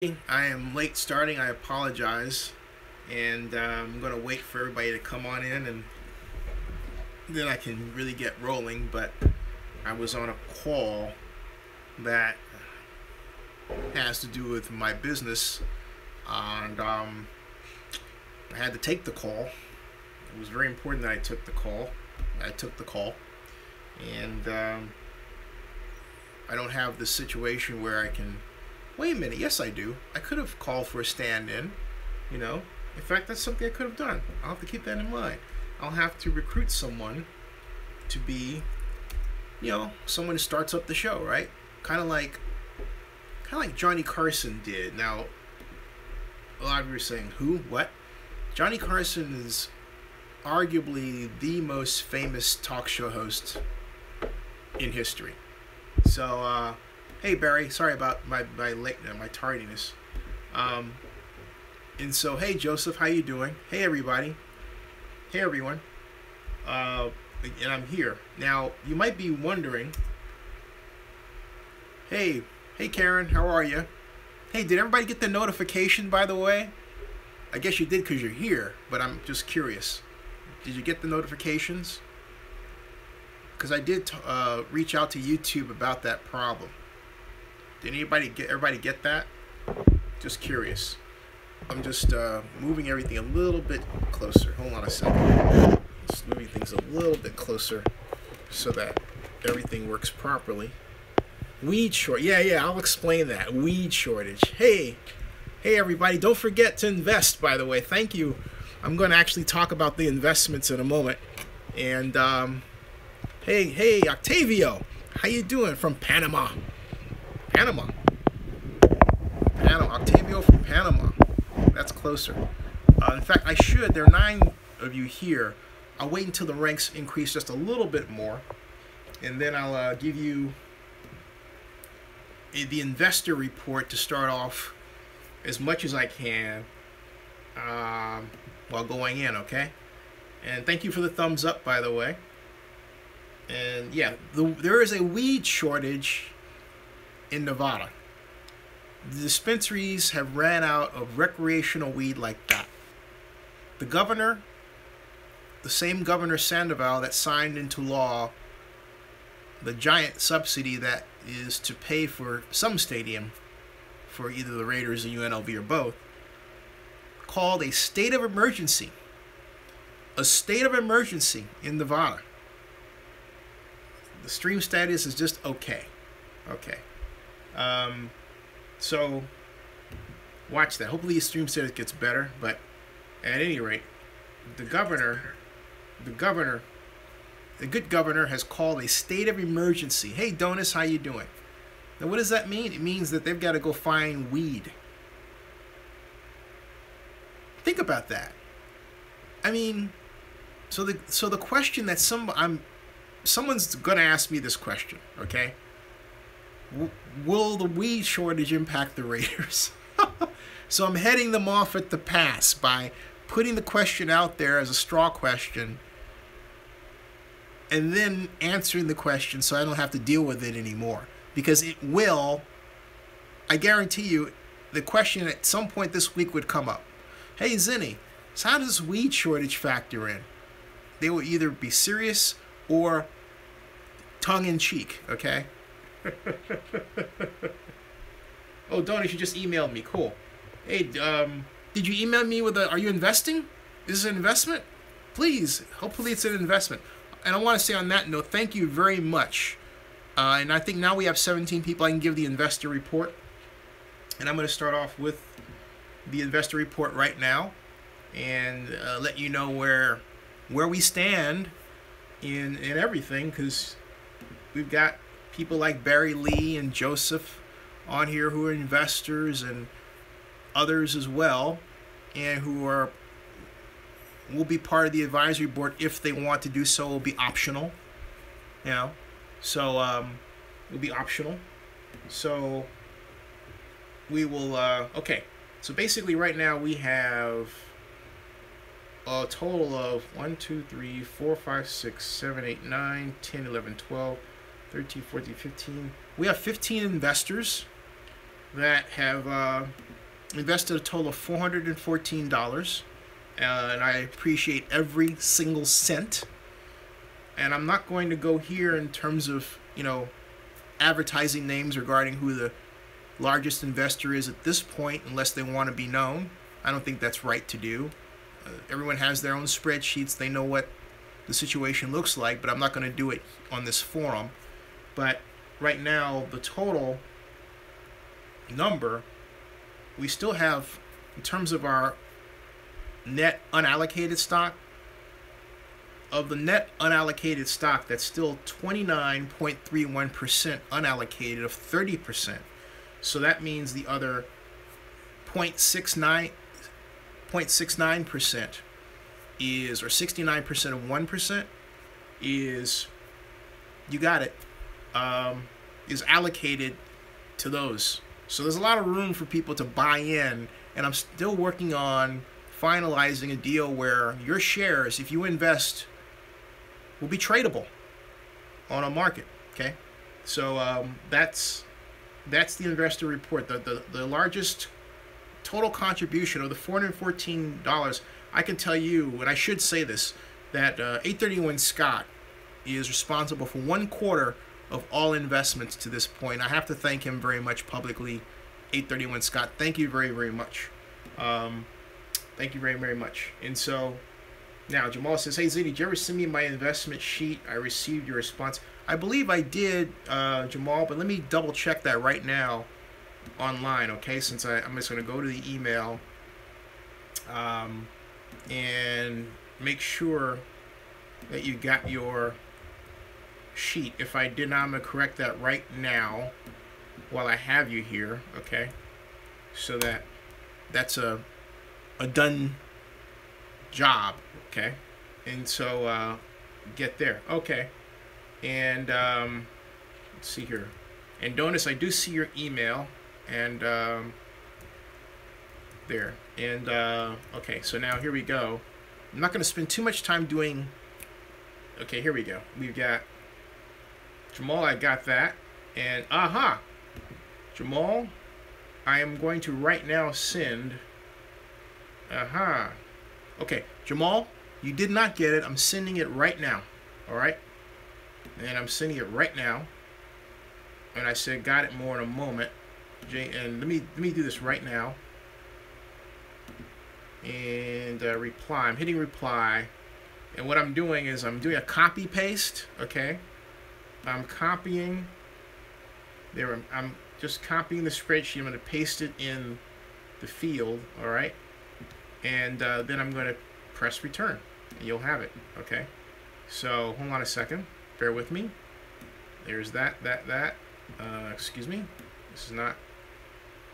I am late starting. I apologize, and I'm gonna wait for everybody to come on in, and then I can really get rolling. But I was on a call that has to do with my business, and I had to take the call. It was very important that I took the call. And I don't have this situation where I can. Wait a minute, yes I do. I could have called for a stand-in, you know. In fact, that's something I could have done. I'll have to keep that in mind. I'll have to recruit someone to be, someone who starts up the show, right? Kind of like Johnny Carson did. Now, a lot of you are saying, who? What? Johnny Carson is arguably the most famous talk show host in history. So, hey Barry, sorry about my tardiness. And so, hey Joseph, how you doing? Hey everybody. Hey everyone. And I'm here. Now, you might be wondering, hey Karen, how are you? Hey, did everybody get the notification, by the way? I guess you did because you're here, but I'm just curious. Did you get the notifications? Because I did reach out to YouTube about that problem. Did everybody get that? Just curious. I'm just moving everything a little bit closer. Hold on a second. Just moving things a little bit closer so that everything works properly. Weed shortage. Yeah, I'll explain that. Weed shortage. Hey everybody, don't forget to invest, by the way. Thank you. I'm going to actually talk about the investments in a moment. And hey Octavio, how you doing from Panama? Octavio from Panama. That's closer. In fact, there are 9 of you here. I'll wait until the ranks increase just a little bit more, and then I'll give you the investor report to start off as much as I can while going in, okay? And thank you for the thumbs up, by the way. And yeah, there is a weed shortage in Nevada. The dispensaries have ran out of recreational weed like that. The governor, the same Governor Sandoval that signed into law the giant subsidy that is to pay for some stadium for either the Raiders or UNLV or both, called a state of emergency. A state of emergency in Nevada. The stream status is just okay. So watch that. Hopefully the stream status gets better, but at any rate, the good governor has called a state of emergency. Hey Donis, how you doing? Now what does that mean? It means that they've got to go find weed. Think about that. I mean, so the question that someone's gonna ask me this question, okay? Will the weed shortage impact the Raiders? So I'm heading them off at the pass by putting the question out there as a straw question and then answering the question so I don't have to deal with it anymore. Because it will, I guarantee you, the question at some point this week would come up. Hey Zinni, so how does this weed shortage factor in? They will either be serious or tongue-in-cheek, okay? Oh, Donnie, you just emailed me. Cool. Hey, did you email me with are you investing? Is this an investment? Please, hopefully it's an investment. And I want to say on that note, thank you very much. And I think now we have 17 people. I can give the investor report. And I'm going to start off with the investor report right now and let you know where we stand in everything, because we've got people like Barry Lee and Joseph on here who are investors, and others as well, and who will be part of the advisory board if they want to do so. It will be optional, so it'll be optional. So we will okay, so basically right now we have a total of 1, 2, 3, 4, 5, 6, 7, 8, 9, 10, 11, 12, 13, 14, 15. We have 15 investors. that have invested a total of $414, and I appreciate every single cent. And I'm not going to go here in terms of, advertising names regarding who the largest investor is at this point, unless they want to be known. I don't think that's right to do. Everyone has their own spreadsheets. They know what the situation looks like, but I'm not going to do it on this forum. But right now, the total number, we still have, in terms of our net unallocated stock, of the net unallocated stock, that's still 29.31% unallocated of 30%. So that means the other 0.69% is, or 69% of 1% is, you got it, is allocated to those. So there's a lot of room for people to buy in, and I'm still working on finalizing a deal where your shares, if you invest, will be tradable on a market. Okay, so that's the investor report. The largest total contribution of the $414. I can tell you, and I should say this, that 831 Scott is responsible for 1/4 of all investments to this point. I have to thank him very much publicly. 831 Scott, thank you very, very much. Thank you very, very much. And so now Jamal says, hey Zini, did you ever send me my investment sheet? I received your response. I believe I did, Jamal, but let me double check that right now online, okay? Since I'm just going to go to the email and make sure that you got your sheet. If I did not, I'm going to correct that right now while I have you here, okay? So that's a done job, okay? And so get there, okay? And let's see here. And Donis, I do see your email, and there. And okay, so now here we go. I'm not going to spend too much time doing. Okay, here we go. We've got Jamal. I got that, and Jamal, I am going to right now send. Okay, Jamal, you did not get it. I'm sending it right now. All right, and I'm sending it right now. And I said, got it more in a moment. And let me do this right now. And reply. I'm hitting reply. And what I'm doing is I'm doing a copy paste. Okay. I'm copying. There. I'm just copying the spreadsheet. I'm going to paste it in the field. All right. And then I'm going to press return. And you'll have it. Okay. So hold on a second. Bear with me. There's that. Excuse me. This is not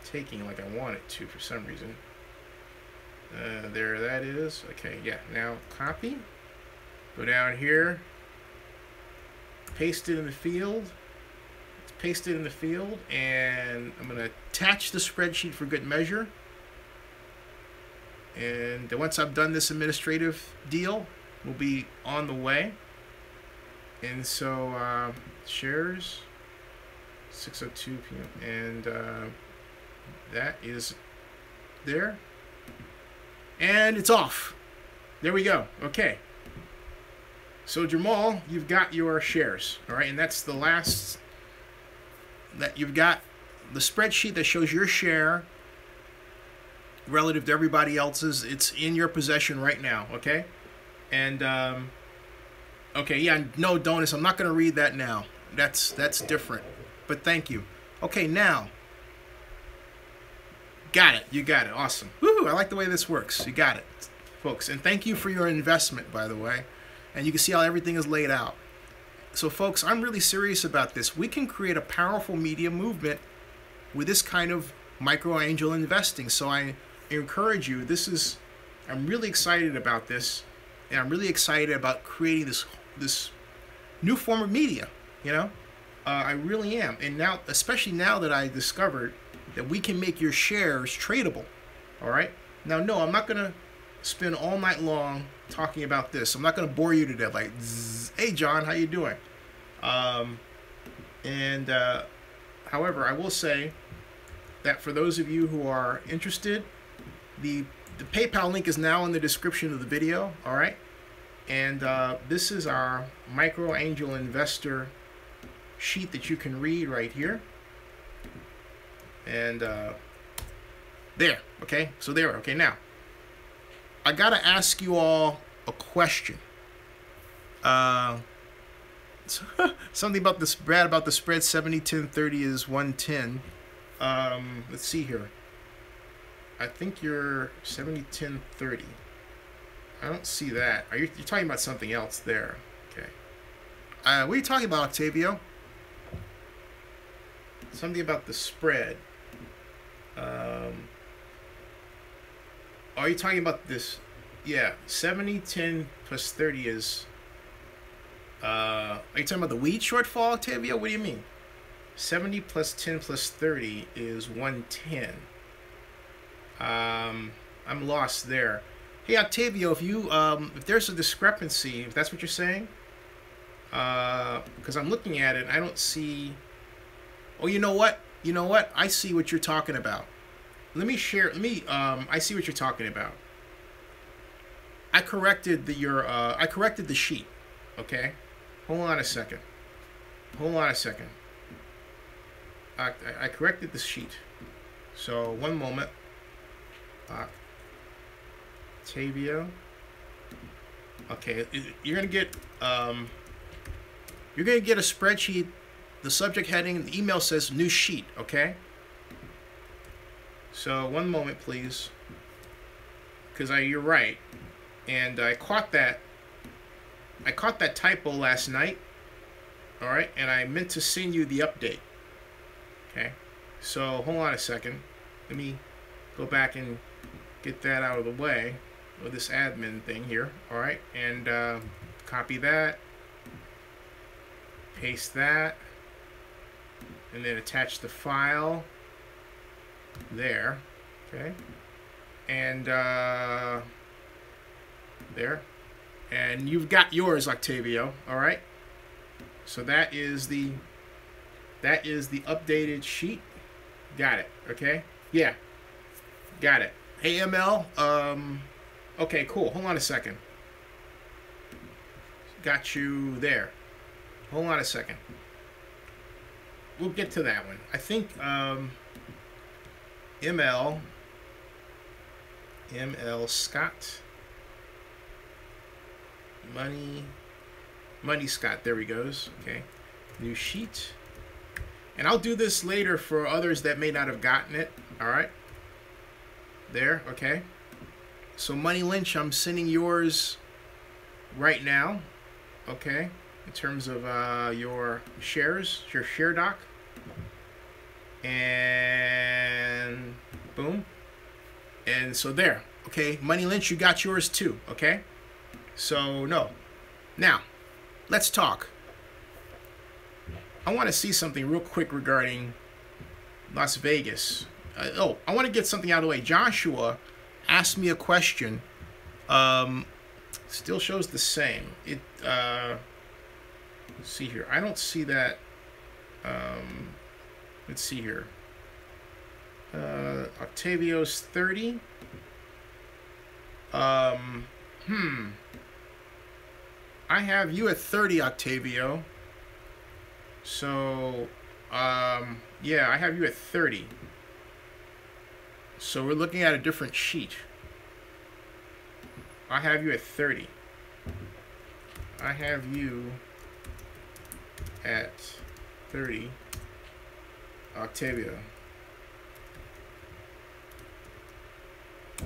taking like I want it to for some reason. There that is. Okay, yeah. Now copy. Go down here. Paste it in the field. Let's paste it in the field. And I'm going to attach the spreadsheet for good measure. And once I've done this administrative deal, we'll be on the way. And so shares 6:02 p.m. and that is there, and it's off. There we go. Okay. So Jamal, you've got your shares, all right, and that's the last that you've got the spreadsheet that shows your share relative to everybody else's. It's in your possession right now, okay? And okay, yeah, no, Donis, I'm not going to read that now. That's different. But thank you. Okay, now. Got it. You got it. Awesome. Woo, I like the way this works. You got it, folks. And thank you for your investment, by the way. And you can see how everything is laid out. So, folks, I'm really serious about this. We can create a powerful media movement with this kind of micro angel investing. So I encourage you. I'm really excited about this. And I'm really excited about creating this new form of media, you know? I really am. And now, especially now that I discovered that we can make your shares tradable, all right? Now, no, I'm not going to spend all night long talking about this. I'm not going to bore you to death like, hey, John, how you doing? However, I will say that for those of you who are interested, the PayPal link is now in the description of the video. All right, and this is our micro angel investor sheet that you can read right here. And there, okay, so there, okay. Now I gotta ask you all a question. Something about this, Brad, about the spread 70, 10, 30 is 110. Let's see here. I think you're 70, 10, 30. I don't see that. You're talking about something else there. Okay. What are you talking about, Octavio? Something about the spread. Are you talking about this? Yeah, 70, 10 plus 30 is... are you talking about the weed shortfall, Octavio? What do you mean? 70 plus 10 plus 30 is 110. I'm lost there. Hey, Octavio, if you if there's a discrepancy, if that's what you're saying, because I'm looking at it, I don't see... Oh, you know what? You know what? I see what you're talking about. Let me share. I see what you're talking about. I corrected the sheet. Okay. Hold on a second. Hold on a second. I corrected the sheet. So one moment. Octavio. Okay, you're gonna get a spreadsheet. The subject heading, the email says new sheet. Okay. So one moment, please, because you're right, and I caught that typo last night. All right, and I meant to send you the update. Okay, so hold on a second. Let me go back and get that out of the way with this admin thing here. All right, and copy that, paste that, and then attach the file there. Okay, and there, and you've got yours, Octavio. All right, so that is the updated sheet. Got it. Okay, yeah, got it. Hey, ML. Okay, cool. Hold on a second. Got you there. Hold on a second. We'll get to that one. I think ML Scott, Money Scott. There he goes. Okay, new sheet. And I'll do this later for others that may not have gotten it. All right. There. Okay. So Money Lynch, I'm sending yours right now. Okay. In terms of your shares, your share doc. And boom. And so there. Okay. Money Lynch, you got yours too. Okay. So no. Now, let's talk. I want to see something real quick regarding Las Vegas. I want to get something out of the way. Joshua asked me a question. Still shows the same. It let's see here. I don't see that. Let's see here. Octavio's 30. I have you at 30, Octavio. So, yeah, I have you at 30. So we're looking at a different sheet. I have you at 30. I have you at 30, Octavio.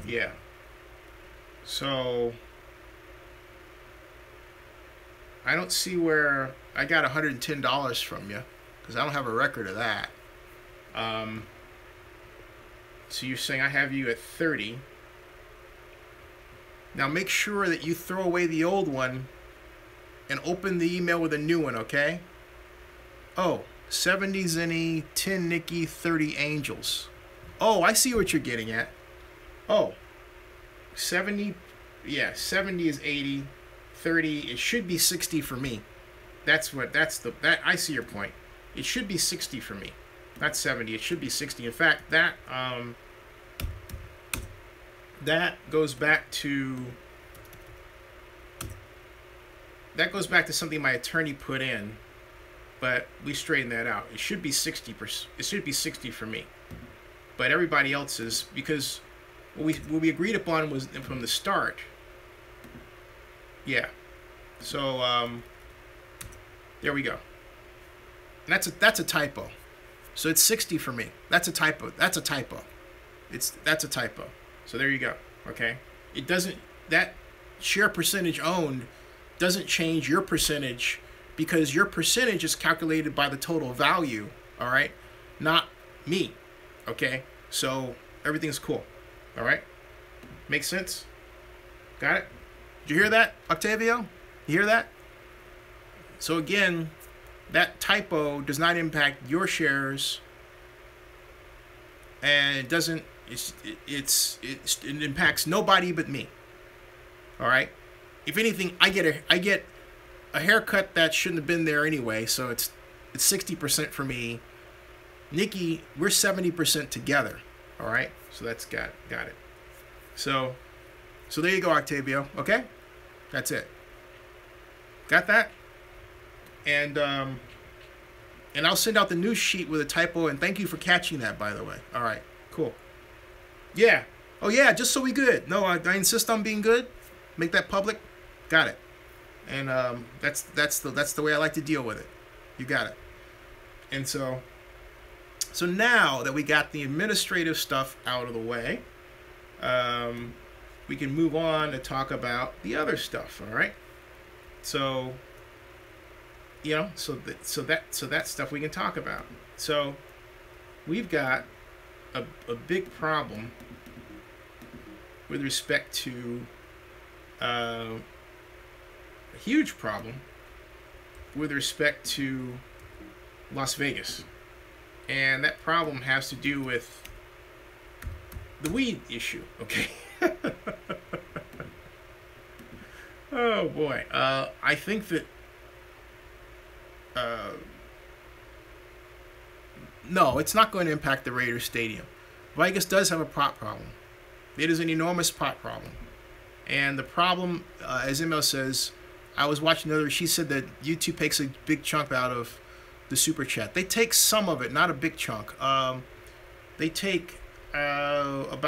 Yeah. So I don't see where I got $110 from you, because I don't have a record of that. So you're saying I have you at 30. Now make sure that you throw away the old one and open the email with a new one, okay? Oh, 70 Zinni, 10 Nikki, 30 Angels. Oh, I see what you're getting at. Oh, 70, yeah, 70 is 80, 30, it should be 60 for me. I see your point. It should be 60 for me. not 70. It should be 60. In fact, that goes back to something my attorney put in, but we straightened that out. It should be 60%. It should be 60 for me, but everybody else's, because what we agreed upon was from the start. Yeah. So there we go. And that's a typo. So it's 60 for me. That's a typo. That's a typo. That's a typo. So there you go. Okay. It doesn't, that share percentage owned doesn't change your percentage, because your percentage is calculated by the total value. All right. Not me. Okay. So everything's cool. All right. Makes sense? Got it? Did you hear that, Octavio? You hear that? So again, that typo does not impact your shares, and it doesn't. It impacts nobody but me. All right. If anything, I get a haircut that shouldn't have been there anyway. So it's 60% for me. Nikki, we're 70% together. All right. So that's got it. So there you go, Octavio. Okay. That's it. Got that? And I'll send out the news sheet with a typo, and thank you for catching that, by the way. All right, cool. Yeah. Oh yeah, just so we good. No, I insist on being good. Make that public. Got it. And that's the way I like to deal with it. You got it. And so now that we got the administrative stuff out of the way, we can move on to talk about the other stuff. All right. So, you know, so that stuff we can talk about. So we've got a big problem with respect to a huge problem with respect to Las Vegas. And that problem has to do with the weed issue, okay? Oh boy. I think that no, it's not going to impact the Raiders Stadium. Vegas does have a pot problem. It is an enormous pot problem. And the problem, as Emil says, I was watching another, she said that YouTube takes a big chunk out of the super chat. They take some of it, not a big chunk. They take just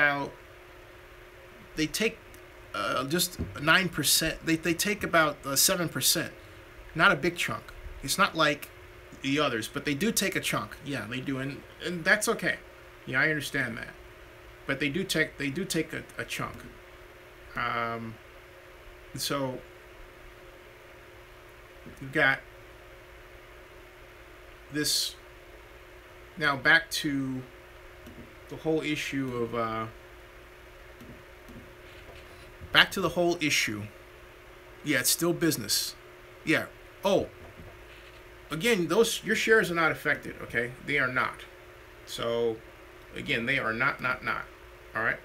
9%. They take about 7%. Not a big chunk. It's not like the others, but they do take a chunk. Yeah, they do, and that's okay. Yeah, I understand that. But they do take a chunk. So we've got this. Now back to the whole issue of yeah, it's still business. Yeah. Oh, again, your shares are not affected, okay? They are not. So again, they are not. All right.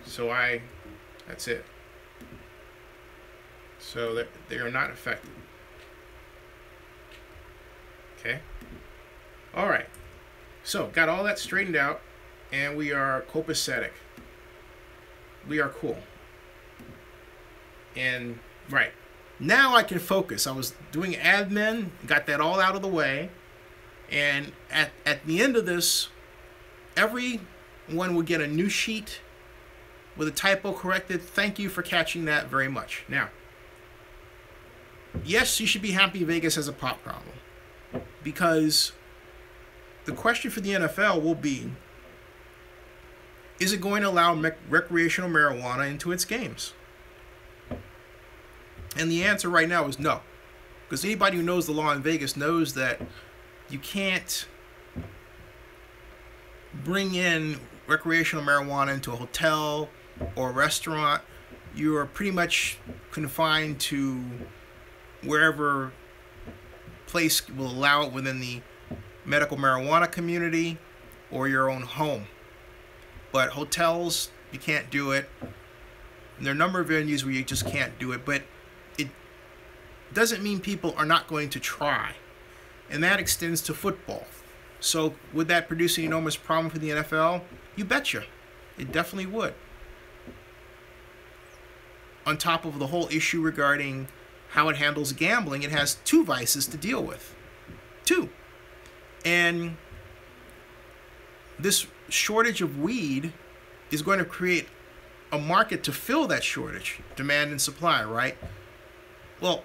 So that's it. So they are not affected. Okay. All right. So got all that straightened out, and we are copacetic. We are cool. And right now I can focus. I was doing admin, got that all out of the way, and at the end of this, everyone will get a new sheet with a typo corrected. Thank you for catching that very much. Now, yes, you should be happy Vegas has a pot problem, because the question for the NFL will be, is it going to allow recreational marijuana into its games? And the answer right now is no. Because anybody who knows the law in Vegas knows that you can't bring in recreational marijuana into a hotel or a restaurant. You are pretty much confined to wherever place will allow it within the medical marijuana community or your own home. But hotels, you can't do it. And there are a number of venues where you just can't do it. But it doesn't mean people are not going to try. And that extends to football. So would that produce an enormous problem for the NFL? You betcha. It definitely would. On top of the whole issue regarding how it handles gambling, it has two vices to deal with. Two. And this shortage of weed is going to create a market to fill that shortage. Demand and supply, right? Well,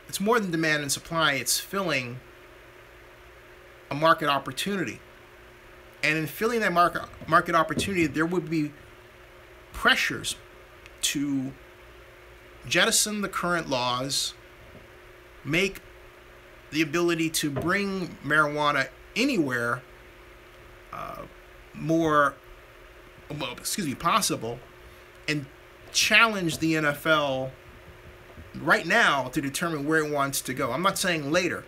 it's more than demand and supply. It's filling a market opportunity. And in filling that market opportunity, there would be pressures to jettison the current laws, make the ability to bring marijuana anywhere possible, and challenge the NFL right now to determine where it wants to go. I'm not saying later.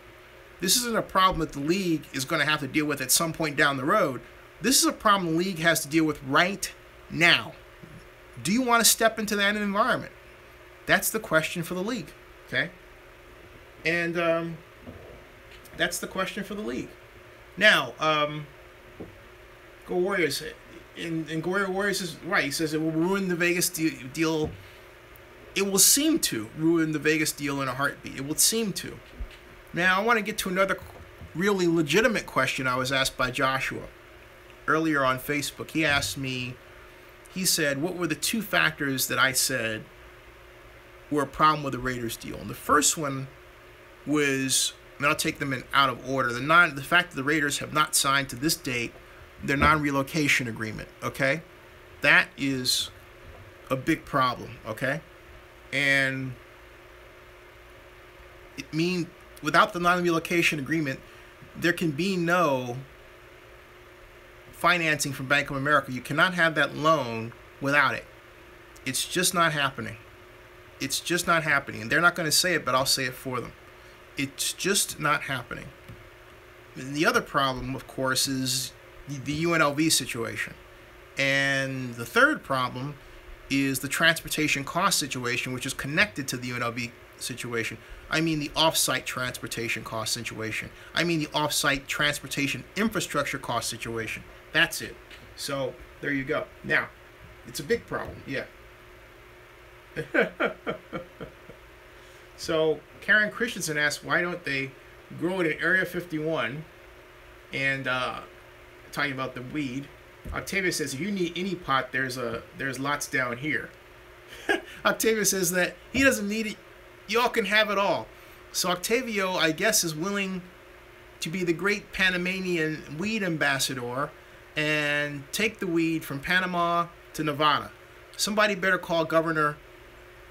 This isn't a problem that the league is going to have to deal with at some point down the road. This is a problem the league has to deal with right now. Do you want to step into that environment? That's the question for the league, okay? And that's the question for the league. Now, Go Warriors. And Go Warriors is right. He says it will ruin the Vegas deal. It will seem to ruin the Vegas deal in a heartbeat. It will seem to. Now, I want to get to another really legitimate question I was asked by Joshua earlier on Facebook. He asked me, he said, what were the two factors that I said were a problem with the Raiders deal? And the first one was, and I'll take them in out of order, the fact that the Raiders have not signed to this date their non-relocation agreement, okay? That is a big problem, okay? And it means without the non-relocation agreement, there can be no financing from Bank of America. You cannot have that loan without it. It's just not happening. It's just not happening. And they're not going to say it, but I'll say it for them. It's just not happening. And the other problem, of course, is the UNLV situation. And the third problem is the transportation cost situation, which is connected to the UNLV situation. I mean the off-site transportation cost situation. I mean the off-site transportation infrastructure cost situation. That's it. So there you go. Now, it's a big problem, yeah. So Karen Christensen asked, why don't they grow it in Area 51? And talking about the weed, Octavia says, if you need any pot, there's lots down here. Octavia says that he doesn't need it. Y'all can have it all. So Octavio, I guess, is willing to be the great Panamanian weed ambassador and take the weed from Panama to Nevada. Somebody better call Governor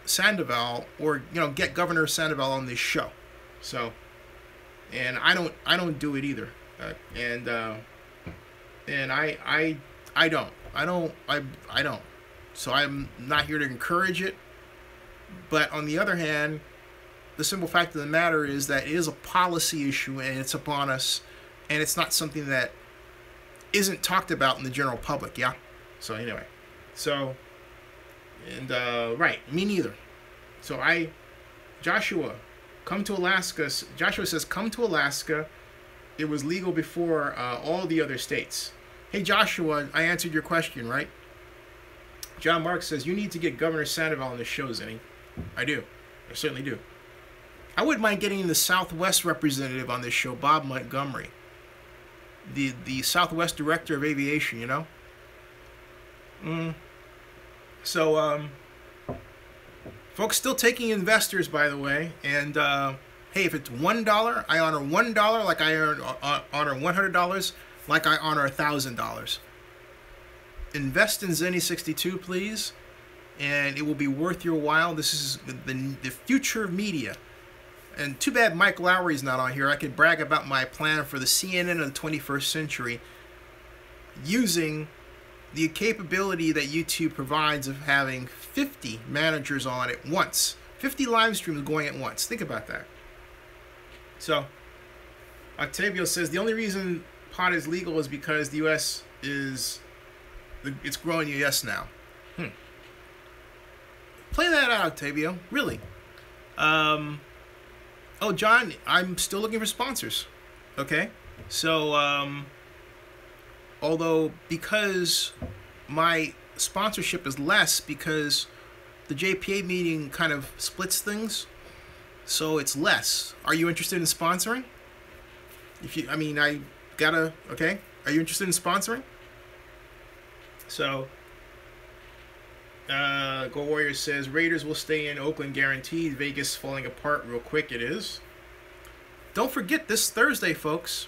Sandoval, or get Governor Sandoval on this show. So, and I don't do it either, and I don't. So I'm not here to encourage it. But on the other hand, the simple fact of the matter is that it is a policy issue, and it's upon us, and it's not something that isn't talked about in the general public. Yeah. So anyway, right, me neither. So Joshua, come to Alaska. Joshua says, come to Alaska. It was legal before all the other states. Hey, Joshua, I answered your question, right? John Marks says, you need to get Governor Sandoval on the show, Zinni. I do. I certainly do. I wouldn't mind getting the Southwest representative on this show, Bob Montgomery. The Southwest Director of Aviation, So, folks, still taking investors, by the way. And, hey, if it's $1, I honor $1 like I honor $100, like I honor $1,000. Invest in Zinni62, please, and it will be worth your while. This is the future of media. And too bad Mike Lowry's not on here. I could brag about my plan for the CNN of the 21st century using the capability that YouTube provides of having 50 managers on at once. 50 live streams going at once. Think about that. So, Octavio says the only reason pot is legal is because the U.S. it's growing in the U.S. now. Play that out, Octavio. Really. Oh, John, I'm still looking for sponsors. Okay? So, although because my sponsorship is less because the JPA meeting kind of splits things, so it's less. Are you interested in sponsoring? If you, I mean, I gotta. Okay, are you interested in sponsoring? So, Go Warriors says Raiders will stay in Oakland guaranteed. Vegas falling apart real quick. It is. Don't forget this Thursday, folks.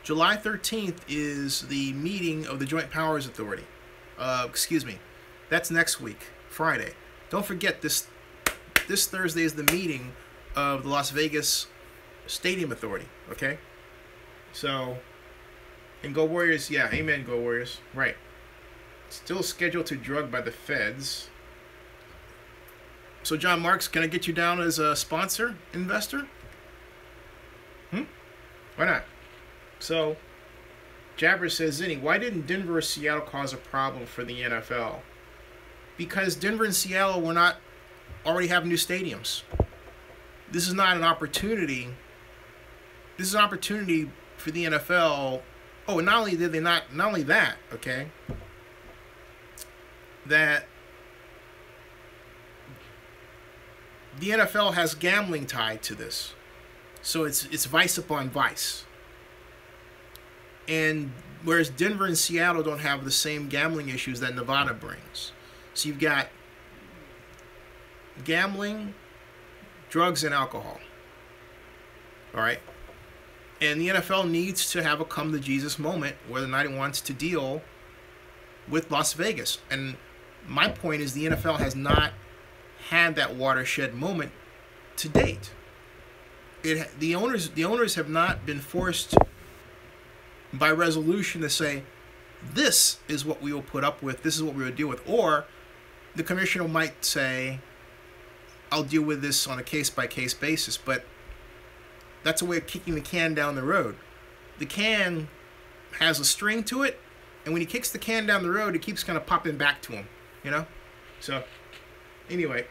July 13th is the meeting of the Joint Powers Authority. Excuse me. That's next week, Friday. Don't forget this Thursday is the meeting of the Las Vegas Stadium Authority, okay? So, and Go Warriors, yeah, amen, Go Warriors. Right. Still scheduled to drug by the feds. So, John Marks, can I get you down as a sponsor, investor? Why not? So, Jabber says, Zinni, why didn't Denver or Seattle cause a problem for the NFL? Because Denver and Seattle were not already have new stadiums. This is not an opportunity. This is an opportunity for the NFL. Oh, and not only did they not only that, okay, that the NFL has gambling tied to this. So it's vice upon vice. And whereas Denver and Seattle don't have the same gambling issues that Nevada brings. So you've got gambling, drugs, and alcohol. All right? And the NFL needs to have a come-to-Jesus moment whether or not it wants to deal with Las Vegas. And my point is the NFL has not had that watershed moment to date. The owners have not been forced by resolution to say, this is what we will put up with, this is what we will deal with. Or the commissioner might say, I'll deal with this on a case-by-case basis. But that's a way of kicking the can down the road. The can has a string to it, and when he kicks the can down the road, it keeps kind of popping back to him, you know? So, anyway,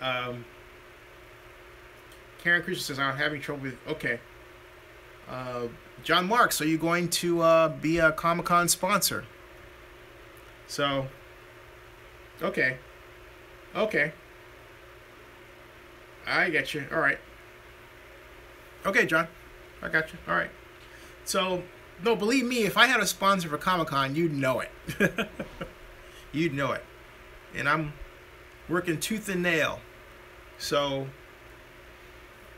Karen Christian says, I'm having trouble with, okay. John Marks, are you going to be a Comic-Con sponsor? So, okay. Okay. I get you. All right. Okay, John. I got you. All right. So, no, believe me, if I had a sponsor for Comic-Con, you'd know it. You'd know it. And I'm working tooth and nail. So,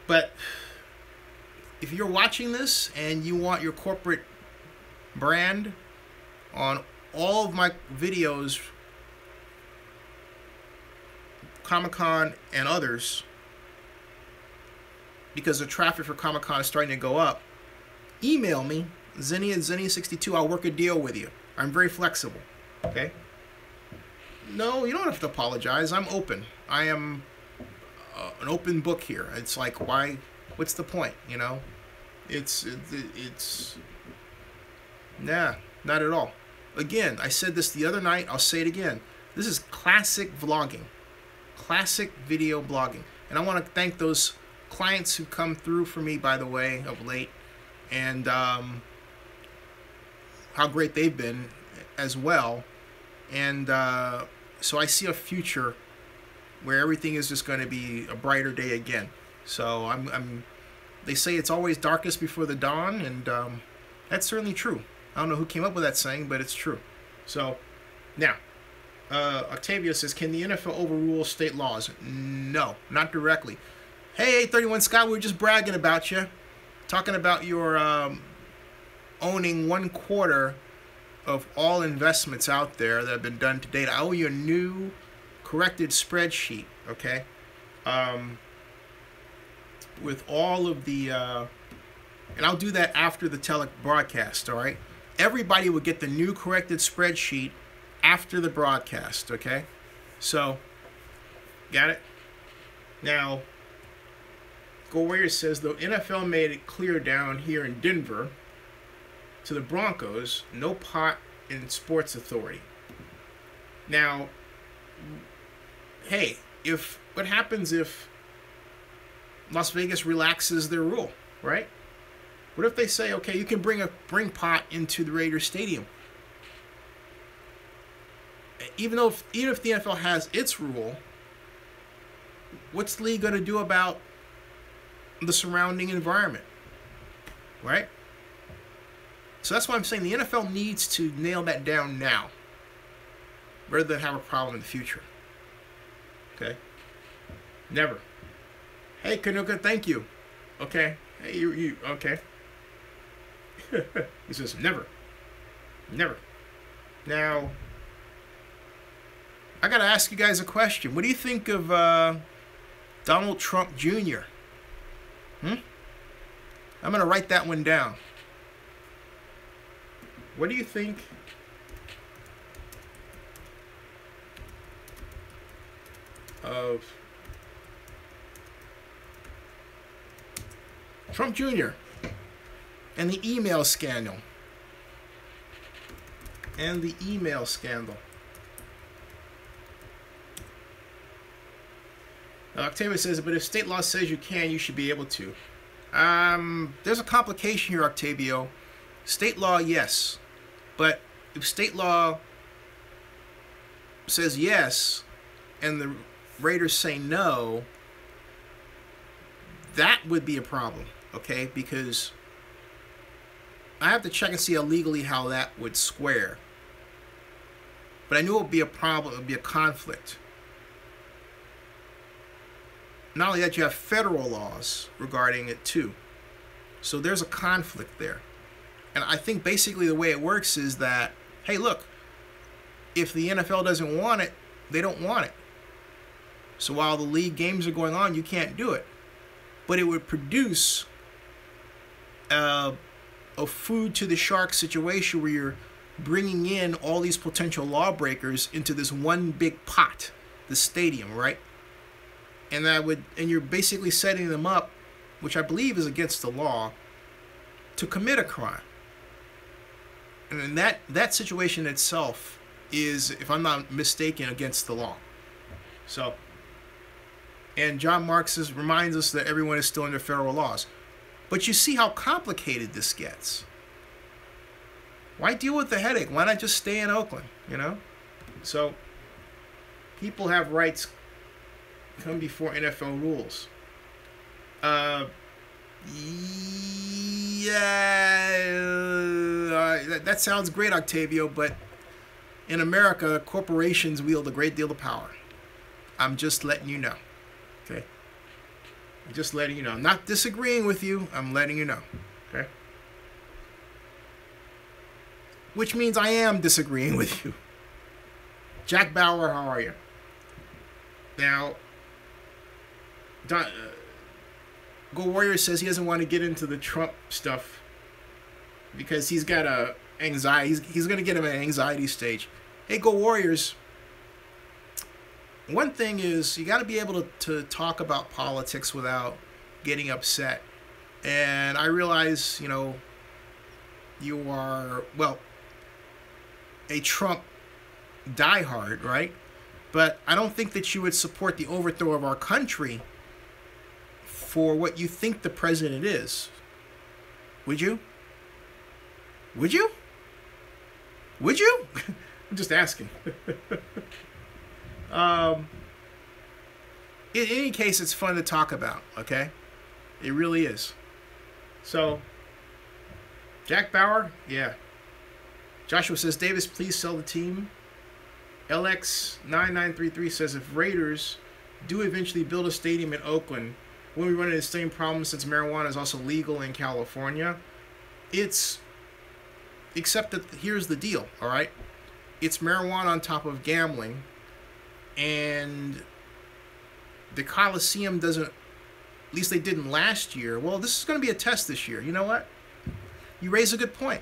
but if you're watching this and you want your corporate brand on all of my videos, Comic-Con and others, because the traffic for Comic-Con is starting to go up, email me, Zinni at Zinni62. I'll work a deal with you. I'm very flexible. Okay? No, you don't have to apologize. I'm open. I am an open book here. It's like, why? What's the point? You know? It's nah, not at all. Again, I said this the other night. I'll say it again. This is classic vlogging. Classic video blogging. And I want to thank those clients who come through for me, by the way, of late, and how great they've been as well. And so I see a future where everything is just going to be a brighter day again. So they say it's always darkest before the dawn, and that's certainly true. I don't know who came up with that saying, but it's true. So now, Octavia says, can the NFL overrule state laws? No, not directly. Hey, 31 Scott, we were just bragging about you. Talking about your owning 1/4 of all investments out there that have been done to date. I owe you a new corrected spreadsheet, okay? With all of the, and I'll do that after the broadcast, all right? Everybody will get the new corrected spreadsheet after the broadcast, okay? So, got it? Now, Go Warriors says, though NFL made it clear down here in Denver to the Broncos, no pot in sports authority. Now, hey, what happens if Las Vegas relaxes their rule, right? What if they say, okay, you can bring pot into the Raiders stadium? Even if the NFL has its rule, what's the league going to do about the surrounding environment? Right? So that's why I'm saying the NFL needs to nail that down now, rather than have a problem in the future. Okay? Never. Hey, Kanuka, thank you. Okay. Hey, you okay. He says, never. Never. Now, I got to ask you guys a question. What do you think of Donald Trump Jr.? I'm going to write that one down. What do you think of Trump Jr. and the email scandal? Octavia says, but if state law says you can, you should be able to. There's a complication here, Octavio. State law, yes. But if state law says yes, and the Raiders say no, that would be a problem, okay? Because I have to check and see legally how that would square. But I knew it would be a problem, it would be a conflict. Not only that, you have federal laws regarding it too. So there's a conflict there. And I think basically the way it works is that, hey, look, if the NFL doesn't want it, they don't want it. So while the league games are going on, you can't do it. But it would produce a food to the shark situation where you're bringing in all these potential lawbreakers into this one big pot, the stadium, right? And you're basically setting them up, which I believe is against the law, to commit a crime. And that situation itself is, if I'm not mistaken, against the law. So, and John Marks reminds us that everyone is still under federal laws. But you see how complicated this gets. Why deal with the headache? Why not just stay in Oakland, you know? So, people have rights come before NFL rules. That sounds great, Octavio, but in America, corporations wield a great deal of power. I'm just letting you know. Okay? I'm just letting you know. I'm not disagreeing with you. I'm letting you know. Okay? Which means I am disagreeing with you. Jack Bauer, how are you? Now, Go Warriors says he doesn't want to get into the Trump stuff because he's got a anxiety. He's going to get him an anxiety stage. Hey, Go Warriors. One thing is you got to be able to talk about politics without getting upset. And I realize, you are, a Trump diehard, right? But I don't think that you would support the overthrow of our country for what you think the president is. Would you? Would you? Would you? I'm just asking. In any case, it's fun to talk about, okay? It really is. So, Jack Bauer, yeah. Joshua says, Davis, please sell the team. LX9933 says, if Raiders do eventually build a stadium in Oakland, will we run into the same problem since marijuana is also legal in California? Except that here's the deal, all right? It's marijuana on top of gambling, and the Coliseum doesn't, at least they didn't last year. Well, this is going to be a test this year. You know what? You raise a good point.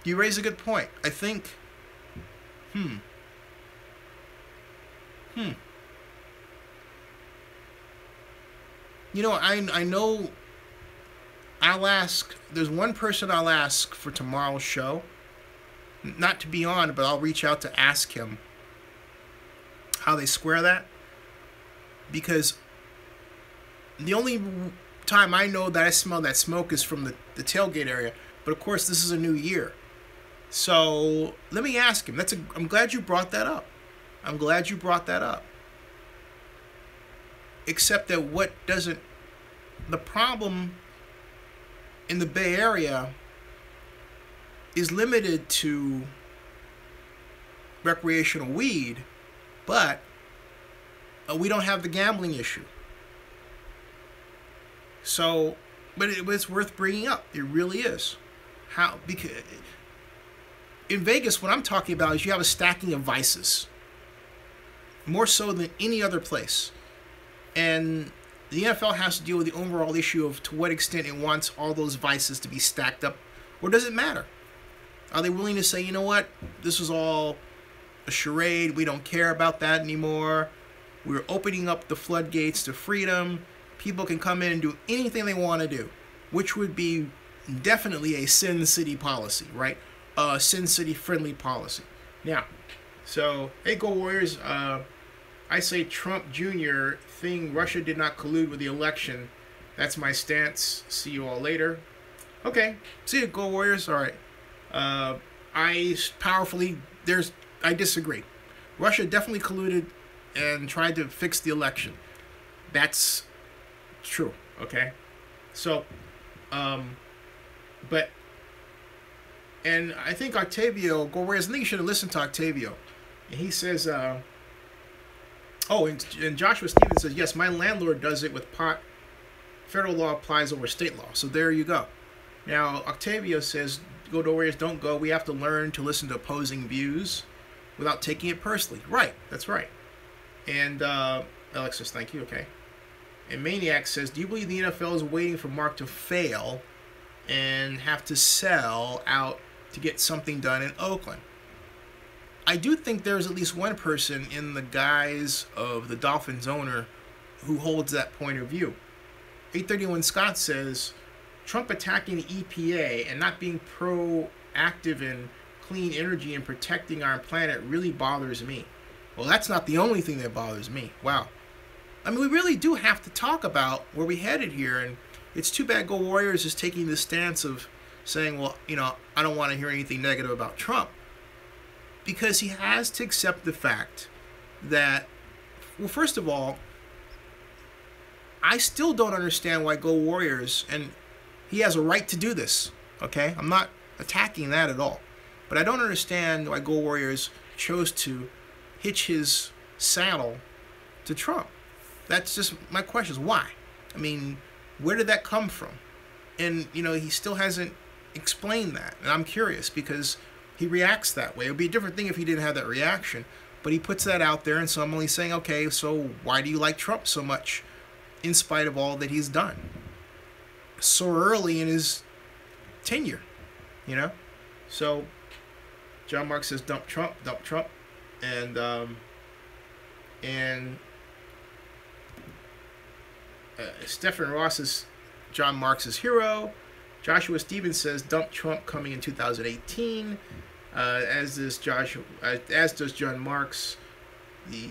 You raise a good point. I think, I know I'll ask, there's one person I'll ask for tomorrow's show. Not to be on, but I'll reach out to ask him how they square that. Because the only time I know that I smell that smoke is from the tailgate area. But of course, this is a new year. So let me ask him. I'm glad you brought that up. I'm glad you brought that up. Except that the problem in the Bay Area is limited to recreational weed, but we don't have the gambling issue. So, but it's worth bringing up. It really is. How? Because in Vegas, what I'm talking about is you have a stacking of vices, more so than any other place. And the NFL has to deal with the overall issue of to what extent it wants all those vices to be stacked up, or does it matter? Are they willing to say, you know what, this was all a charade, we don't care about that anymore, we're opening up the floodgates to freedom, people can come in and do anything they want to do, which would be definitely a Sin City policy, right? A Sin City friendly policy. Now, so, hey, Go Warriors, I say Trump Jr. thing, Russia did not collude with the election. That's my stance. See you all later. Okay. See you, Go Warriors. All right. I disagree. Russia definitely colluded and tried to fix the election. That's true. Okay. So, but, and I think Octavio, Go Warriors, I think you should have listened to Octavio. And he says, and Joshua Stevens says, yes, my landlord does it with pot. Federal law applies over state law. So there you go. Now, Octavio says, Go Warriors, don't go. We have to learn to listen to opposing views without taking it personally. Right. That's right. And Alexis, thank you. Okay. And Maniac says, do you believe the NFL is waiting for Mark to fail and have to sell out to get something done in Oakland? I do think there's at least one person in the guise of the Dolphins owner who holds that point of view. 831 Scott says, Trump attacking the EPA and not being proactive in clean energy and protecting our planet really bothers me. Well, that's not the only thing that bothers me. Wow. I mean, we really do have to talk about where we headed here, and it's too bad Go Warriors is taking the stance of saying, well, you know, I don't want to hear anything negative about Trump. Because he has to accept the fact that, well, first of all, I still don't understand why Go Warriors, and he has a right to do this, okay? I'm not attacking that at all. But I don't understand why Go Warriors chose to hitch his saddle to Trump. That's just my question is why? I mean, where did that come from? And, you know, he still hasn't explained that. And I'm curious because he reacts that way. It would be a different thing if he didn't have that reaction. But he puts that out there, and so I'm only saying, okay, so why do you like Trump so much in spite of all that he's done so early in his tenure, you know? So John Mark says, dump Trump. And Stephen Ross is John Mark's hero. Joshua Stevens says, dump Trump coming in 2018. As does John Marks. The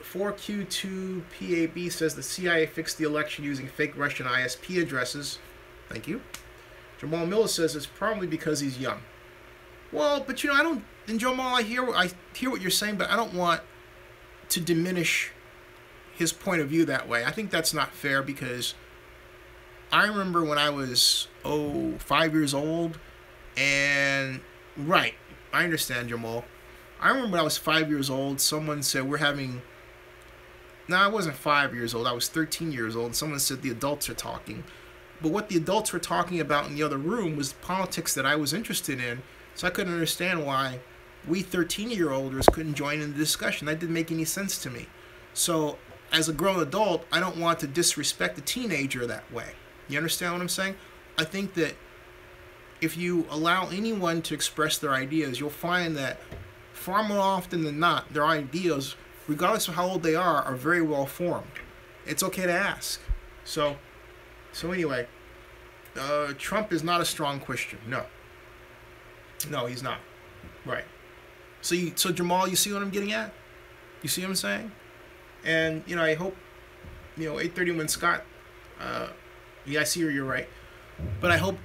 4Q2PAB says the CIA fixed the election using fake Russian ISP addresses. Thank you. Jamal Miller says it's probably because he's young. Well, but you know, I don't. And Jamal, I hear what you're saying, but I don't want to diminish his point of view that way. I think that's not fair because I remember when I was 5 years old, and right, I understand, Jamal. I remember when I was 5 years old, someone said we're having. No, I wasn't 5 years old. I was 13 years old. Someone said the adults are talking. But what the adults were talking about in the other room was politics that I was interested in. So I couldn't understand why we 13-year-olders couldn't join in the discussion. That didn't make any sense to me. So as a grown adult, I don't want to disrespect a teenager that way. You understand what I'm saying? I think that if you allow anyone to express their ideas, you'll find that far more often than not, their ideas, regardless of how old they are very well formed. It's okay to ask. So anyway, Trump is not a strong Christian. No, he's not. Right. So Jamal, you see what I'm getting at? You see what I'm saying? And, you know, I hope, you know, 831 Scott Yeah, I see you're right. But I hope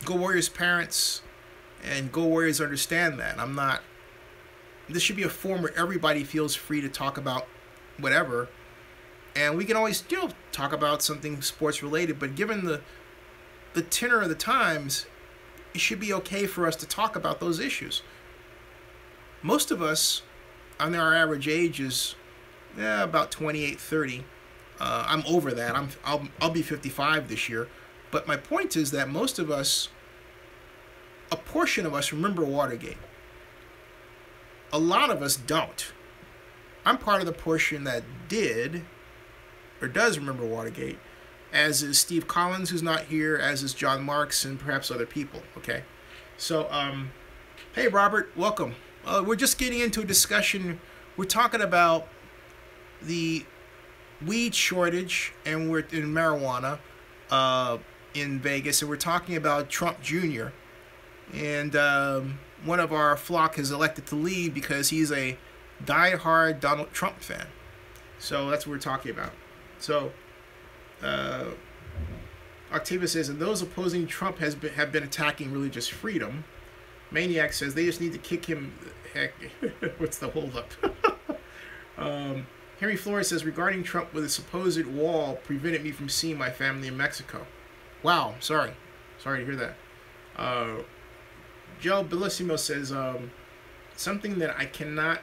Go Warriors parents and Go Warriors understand that. I'm not. This should be a forum where everybody feels free to talk about whatever, and we can always, talk about something sports related. But given the tenor of the times, it should be okay for us to talk about those issues. Most of us, on our average age is about 28, 30. I'm over that. I'll be 55 this year. But my point is that most of us, a portion of us, remember Watergate. A lot of us don't. I'm part of the portion that did or does remember Watergate, as is Steve Collins, who's not here, as is John Marks, and perhaps other people. Okay, so hey Robert, welcome. We're just getting into a discussion. We're talking about the weed shortage, and we're in marijuana in Vegas, and we're talking about Trump Jr. And one of our flock is elected to lead because he's a die-hard Donald Trump fan. So that's what we're talking about. So Octavia says, and those opposing Trump have been attacking religious freedom. Maniac says they just need to kick him. Heck, what's the holdup? Henry Flores says, regarding Trump with a supposed wall prevented me from seeing my family in Mexico. Wow, sorry to hear that. Joe Bellissimo says, something that I cannot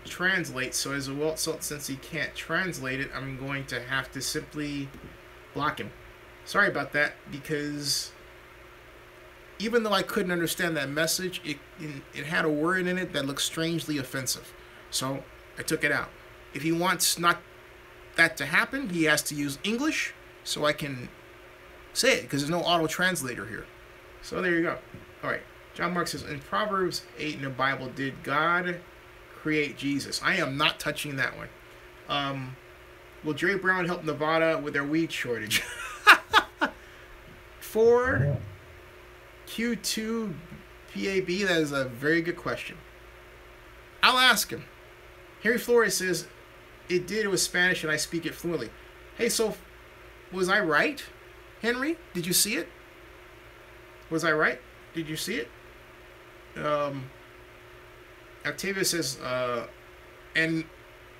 translate, so as a result, since he can't translate it, I'm going to have to simply block him. Sorry about that, because even though I couldn't understand that message, it had a word in it that looked strangely offensive. So I took it out. If he wants not that to happen, he has to use English so I can say it, because there's no auto translator here. So there you go. All right. John Mark says, in Proverbs 8 in the Bible, did God create Jesus? I am not touching that one. Will Jerry Brown help Nevada with their weed shortage? For Q2 PAB, that is a very good question. I'll ask him. Henry Flores says, it was Spanish and I speak it fluently. Hey, so was I right, Henry? Did you see it? Was I right? Did you see it? Octavia says, and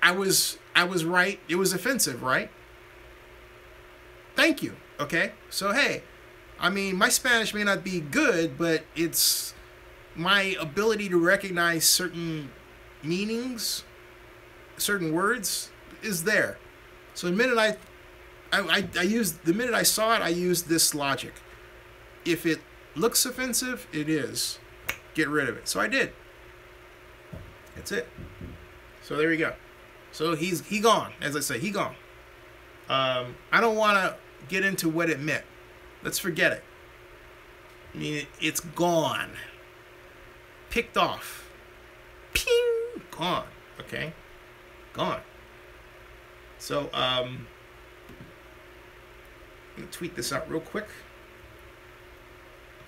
I was right. It was offensive, right? Thank you. Okay. So, hey, I mean, my Spanish may not be good, but it's my ability to recognize certain meanings, certain words is there. So the minute the minute I saw it, I used this logic. If it looks offensive, it is. Get rid of it. So I did. That's it. So there we go. So he gone. As I say, he gone. I don't want to get into what it meant. Let's forget it. I mean, it's gone. Picked off. Pew! Gone. Okay? Gone. So, let me tweet this out real quick.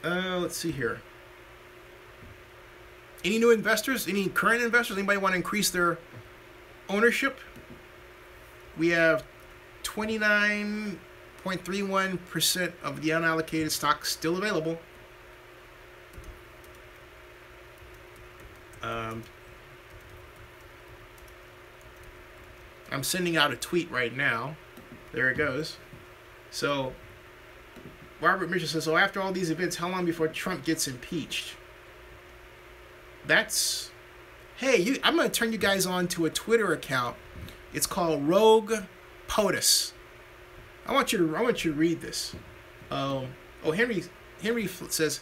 Let's see here. Any new investors? Any current investors? Anybody want to increase their ownership? We have 29.31% of the unallocated stock still available. I'm sending out a tweet right now. There it goes. So, Robert Mitchell says, so after all these events, how long before Trump gets impeached? That's... Hey, I'm going to turn you guys on to a Twitter account. It's called Rogue POTUS. I want you to read this. Henry says,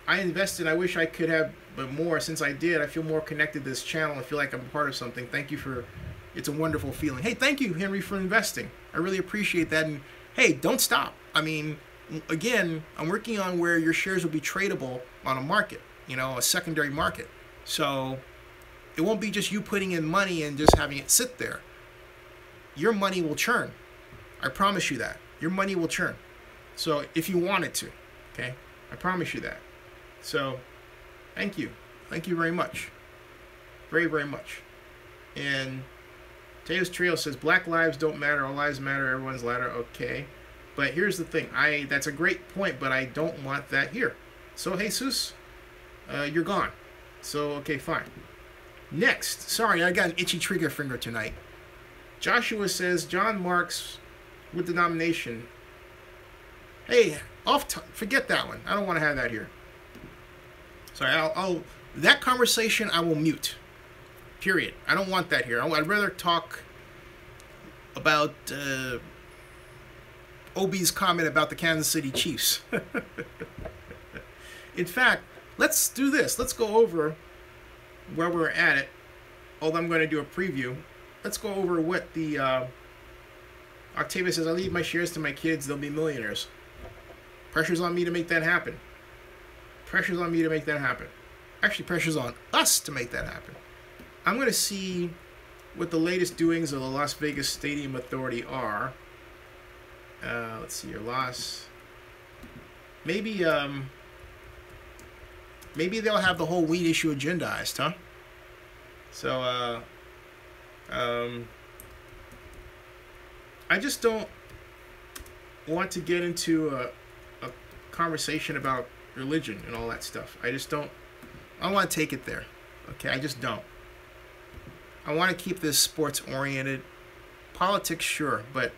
I invested. I wish I could have, but more. Since I did, I feel more connected to this channel. I feel like I'm part of something. Thank you for... It's a wonderful feeling. Hey, thank you, Henry, for investing. I really appreciate that. And hey, don't stop. I mean, again, I'm working on where your shares will be tradable on a market, a secondary market. So it won't be just you putting in money and just having it sit there. Your money will churn. I promise you that. Your money will churn. So if you want it to, okay? I promise you that. So thank you. Thank you very much. Very, very much. And Teos Trio says, Black lives don't matter, all lives matter, everyone's ladder. Okay. But here's the thing. That's a great point, but I don't want that here. So, Jesus, you're gone. So, okay, fine. Next. Sorry, I got an itchy trigger finger tonight. Joshua says, John Marks with the nomination. Hey, forget that one. I don't want to have that here. Sorry, I'll that conversation I will mute. Period. I don't want that here. I'd rather talk about Obi's comment about the Kansas City Chiefs. In fact, let's do this. Let's go over where we're at it. Although I'm going to do a preview. Let's go over what the Octavia says. I leave my shares to my kids. They'll be millionaires. Pressure's on me to make that happen. Pressure's on me to make that happen. Actually, pressure's on us to make that happen. I'm going to see what the latest doings of the Las Vegas Stadium Authority are. Let's see your loss. Maybe they'll have the whole weed issue agendized, huh? So, I just don't want to get into a conversation about religion and all that stuff. I don't want to take it there. Okay, I just don't. I want to keep this sports oriented. Politics, sure, but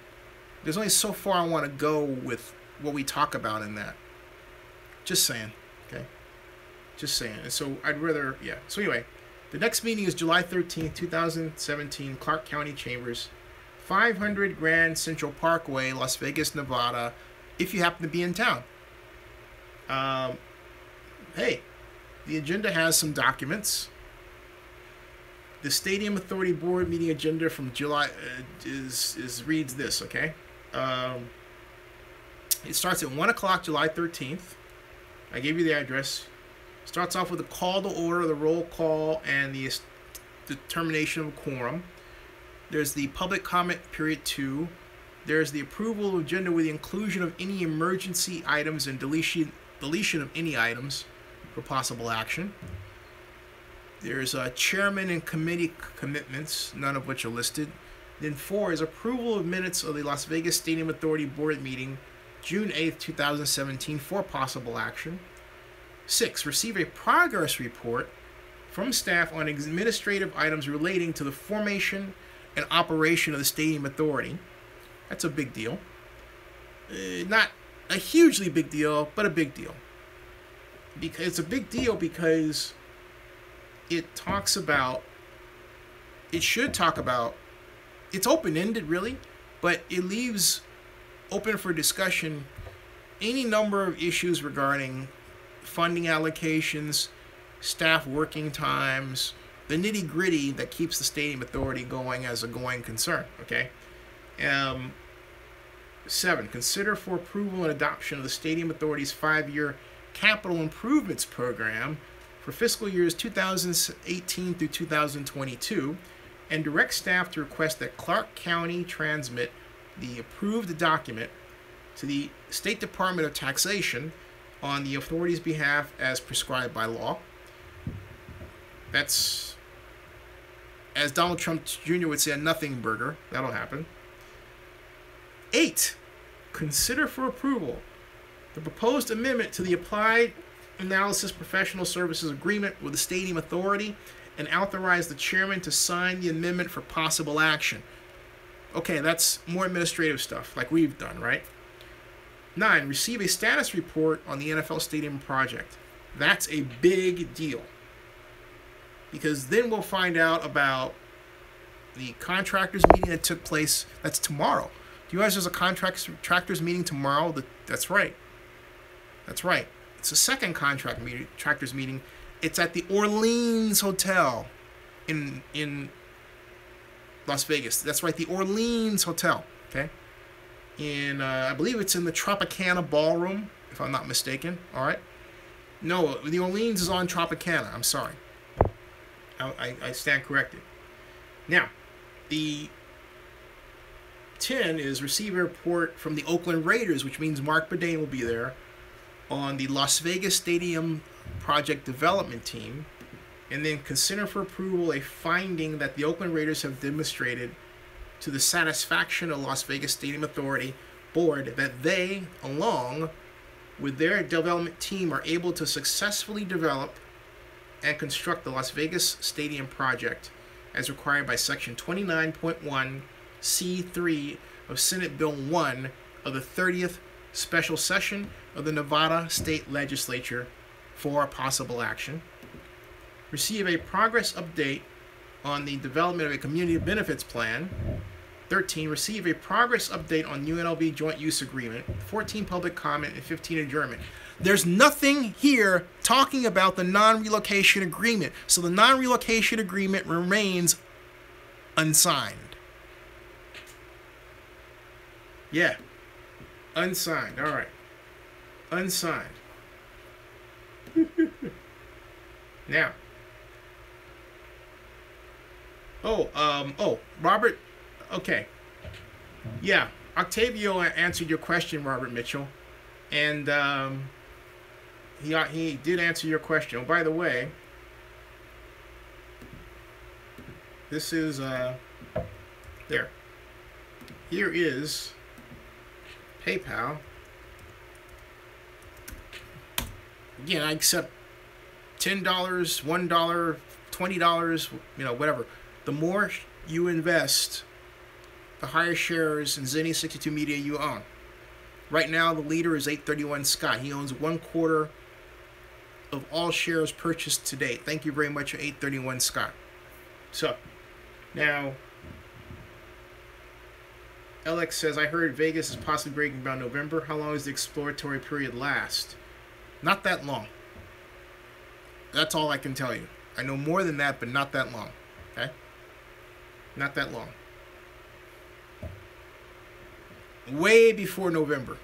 there's only so far I want to go with what we talk about in that. Just saying, okay? Just saying. And so I'd rather, yeah. So anyway, the next meeting is July 13th, 2017, Clark County Chambers, 500 Grand Central Parkway, Las Vegas, Nevada, if you happen to be in town. Hey, the agenda has some documents. The Stadium Authority Board meeting agenda from July reads this, okay? It starts at 1 o'clock, July 13th. I gave you the address. Starts off with a call to order, the roll call, and the determination of a quorum. There's the public comment period 2. There's the approval of agenda with the inclusion of any emergency items and deletion of any items for possible action. There's chairman and committee commitments, none of which are listed. Then 4 is approval of minutes of the Las Vegas Stadium Authority Board meeting, June 8th, 2017, for possible action. 6, receive a progress report from staff on administrative items relating to the formation and operation of the Stadium Authority. That's a big deal. Not a hugely big deal, but a big deal. Because it's a big deal because it talks about, it should talk about, it's open-ended really, but it leaves open for discussion any number of issues regarding funding allocations, staff working times, the nitty-gritty that keeps the Stadium Authority going as a going concern, okay? 7, consider for approval and adoption of the Stadium Authority's 5-year capital improvements program for fiscal years 2018 through 2022, and direct staff to request that Clark County transmit the approved document to the State Department of Taxation on the authority's behalf as prescribed by law. That's, as Donald Trump Jr. would say, a nothing burger. That'll happen. 8, consider for approval the proposed amendment to the Applied Analysis Professional Services Agreement with the Stadium Authority and authorize the chairman to sign the amendment for possible action. Okay, that's more administrative stuff like we've done, right? 9, receive a status report on the NFL Stadium project. That's a big deal. Because then we'll find out about the contractors meeting that took place. That's tomorrow. Do you realize there's a contractors meeting tomorrow? That's right. That's right. It's a second contractors meeting. It's at the Orleans Hotel in Las Vegas. That's right, the Orleans Hotel. Okay. I believe it's in the Tropicana Ballroom, if I'm not mistaken. All right. No, the Orleans is on Tropicana. I'm sorry. I stand corrected. Now, the 10 is receive a report from the Oakland Raiders, which means Mark Bourdain will be there, on the Las Vegas Stadium Project Development Team, and then consider for approval a finding that the Oakland Raiders have demonstrated to the satisfaction of Las Vegas Stadium Authority Board that they, along with their development team, are able to successfully develop and construct the Las Vegas Stadium project as required by Section 29.1 C3 of Senate Bill 1 of the 30th Special Session of the Nevada State Legislature for possible action. Receive a progress update on the development of a community benefits plan. 13. Receive a progress update on UNLV joint use agreement. 14. Public comment, and 15. Adjournment. There's nothing here talking about the non-relocation agreement. So the non-relocation agreement remains unsigned. Yeah. Unsigned. All right. Unsigned. Now. Robert. Okay. Yeah. Octavio answered your question, Robert Mitchell. And he did answer your question. Oh, by the way, this is there. Here is PayPal. Again, I accept $10, $1, $20, whatever. The more you invest, the higher shares in Zenny 62 Media you own. Right now, the leader is 831 Scott. He owns 1/4 of all shares purchased to date. Thank you very much, 831 Scott. So, now, Alex says, I heard Vegas is possibly breaking ground November. How long does the exploratory period last? Not that long. That's all I can tell you. I know more than that, but not that long. Okay? Not that long. Way before November.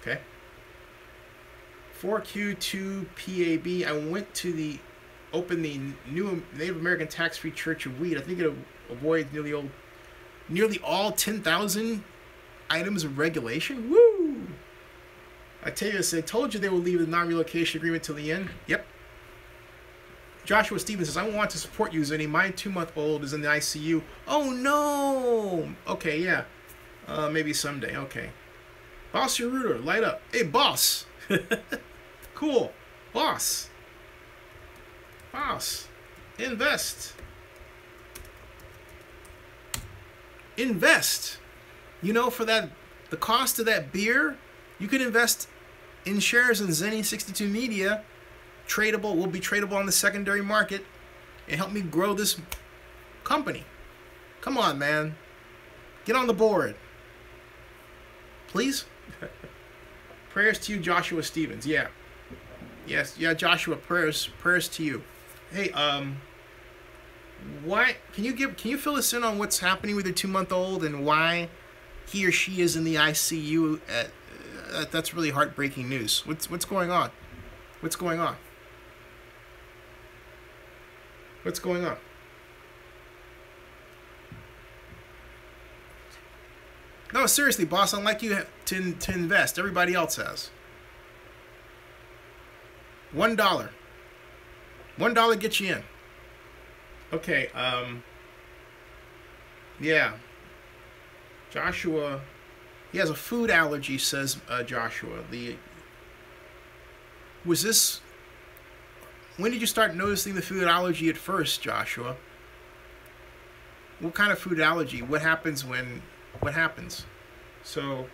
Okay? 4Q2PAB. I went to open the new Native American tax-free Church of Weed. I think it'll avoid nearly all 10,000 items of regulation. Woo! I tell you this, I told you they will leave the non-relocation agreement till the end. Yep. Joshua Stevens says, I want to support you, Zenny. My 2-month-old is in the ICU. Oh, no! Okay, yeah. Maybe someday. Okay. Boss your rooter, light up. Hey, boss! Cool. Boss. Boss. Invest. Invest. For the cost of that beer, you can invest in shares in Zenny 62 Media. Tradable, will be tradable on the secondary market, and help me grow this company. Come on, man. Get on the board. Please? Prayers to you, Joshua Stevens. Yeah. Yes, yeah, Joshua, prayers to you. Hey, why can you fill us in on what's happening with your 2-month-old and why he or she is in the ICU? That's really heartbreaking news. What's going on? What's going on? What's going on? No, seriously, boss. I'd like you to invest. Everybody else has. $1. $1 gets you in. Okay. Yeah. Joshua, he has a food allergy, says Joshua. When did you start noticing the food allergy at first, Joshua? What kind of food allergy? What happens when? What happens? So,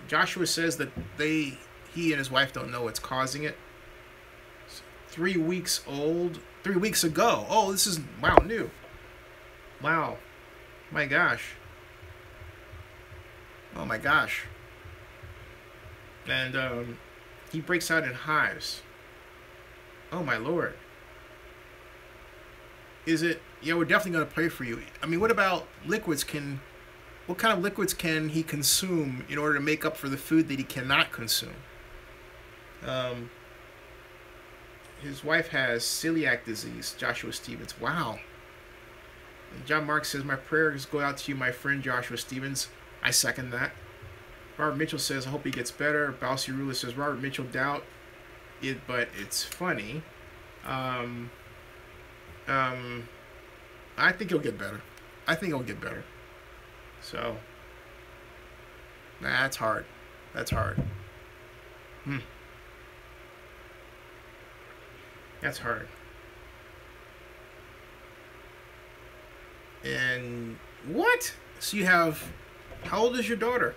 Joshua says that he and his wife don't know what's causing it. 3 weeks old. 3 weeks ago. Oh, this is, wow, new. Wow. My gosh. Oh my gosh. And he breaks out in hives. Oh my Lord. Is it? Yeah, we're definitely going to pray for you. I mean, what about liquids? What kind of liquids can he consume in order to make up for the food that he cannot consume? His wife has celiac disease, Joshua Stevens. Wow. And John Mark says, my prayers go out to you, my friend Joshua Stevens. I second that. Robert Mitchell says, I hope he gets better. Balsi Rula says, Robert Mitchell, doubt it, but it's funny. I think it'll get better. I think it'll get better. So, nah, that's hard. That's hard. That's hard. And what? So you have, how old is your daughter?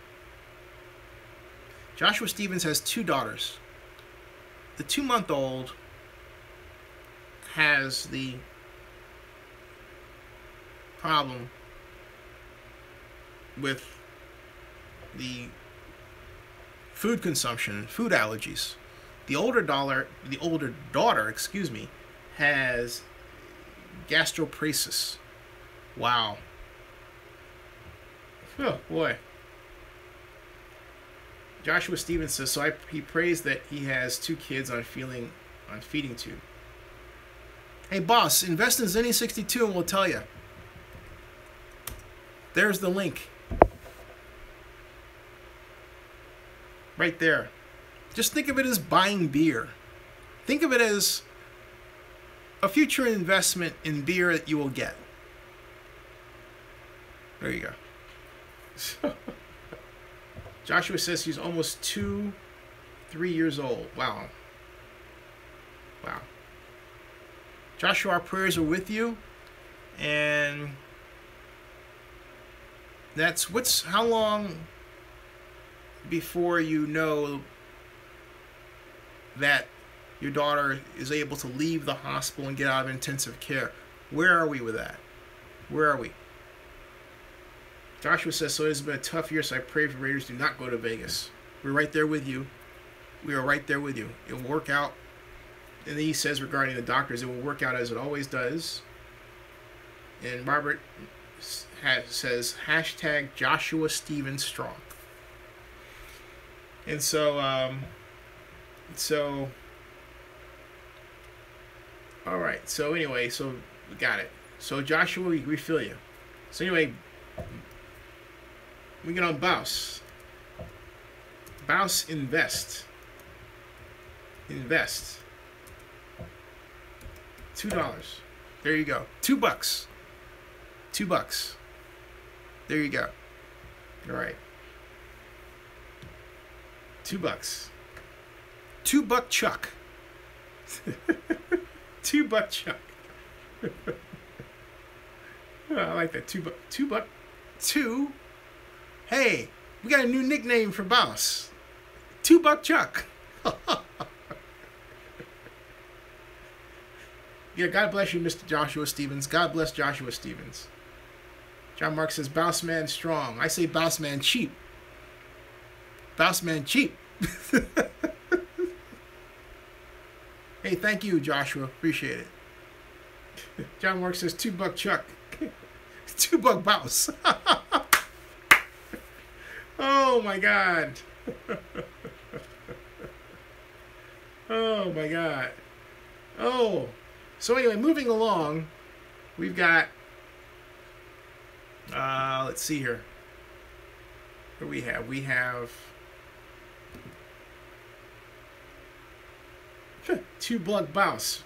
Joshua Stevens has 2 daughters. The 2-month-old has the problem with the food consumption, food allergies. The older daughter, excuse me, has gastroparesis. Wow. Oh boy. Joshua Stevens says, so he prays that he has 2 kids on feeding tube. Hey boss, invest in Zenny62 and we'll tell you. There's the link. Right there. Just think of it as buying beer. Think of it as a future investment in beer that you will get. There you go. Joshua says he's almost 3 years old. Wow. Wow. Joshua, our prayers are with you. And how long before you know that your daughter is able to leave the hospital and get out of intensive care? Where are we with that? Where are we? Joshua says, so it's been a tough year, so I pray for Raiders do not go to Vegas. We're right there with you. We are right there with you. It will work out. And then he says regarding the doctors, it will work out as it always does. And Robert says, hashtag Joshua Stevens strong. And so, all right. So anyway, so we got it. So Joshua, we feel you. So anyway, we get on Bouse. Bouse Invest. Invest. $2. There you go. $2. $2. There you go. All right. $2. $2 Chuck. $2 Chuck. Oh, I like that. $2. Hey, we got a new nickname for Boss. $2 Chuck. Yeah, God bless you, Mr. Joshua Stevens. God bless Joshua Stevens. John Mark says, Bouse Man strong. I say Bouse Man cheap. Bouse Man cheap. Hey, thank you, Joshua. Appreciate it. John Mark says, $2 Chuck. $2 Bouse. Oh, my God. Oh, my God. Oh. So anyway, moving along, we've got, let's see here. What do we have? We have $2 Bouse.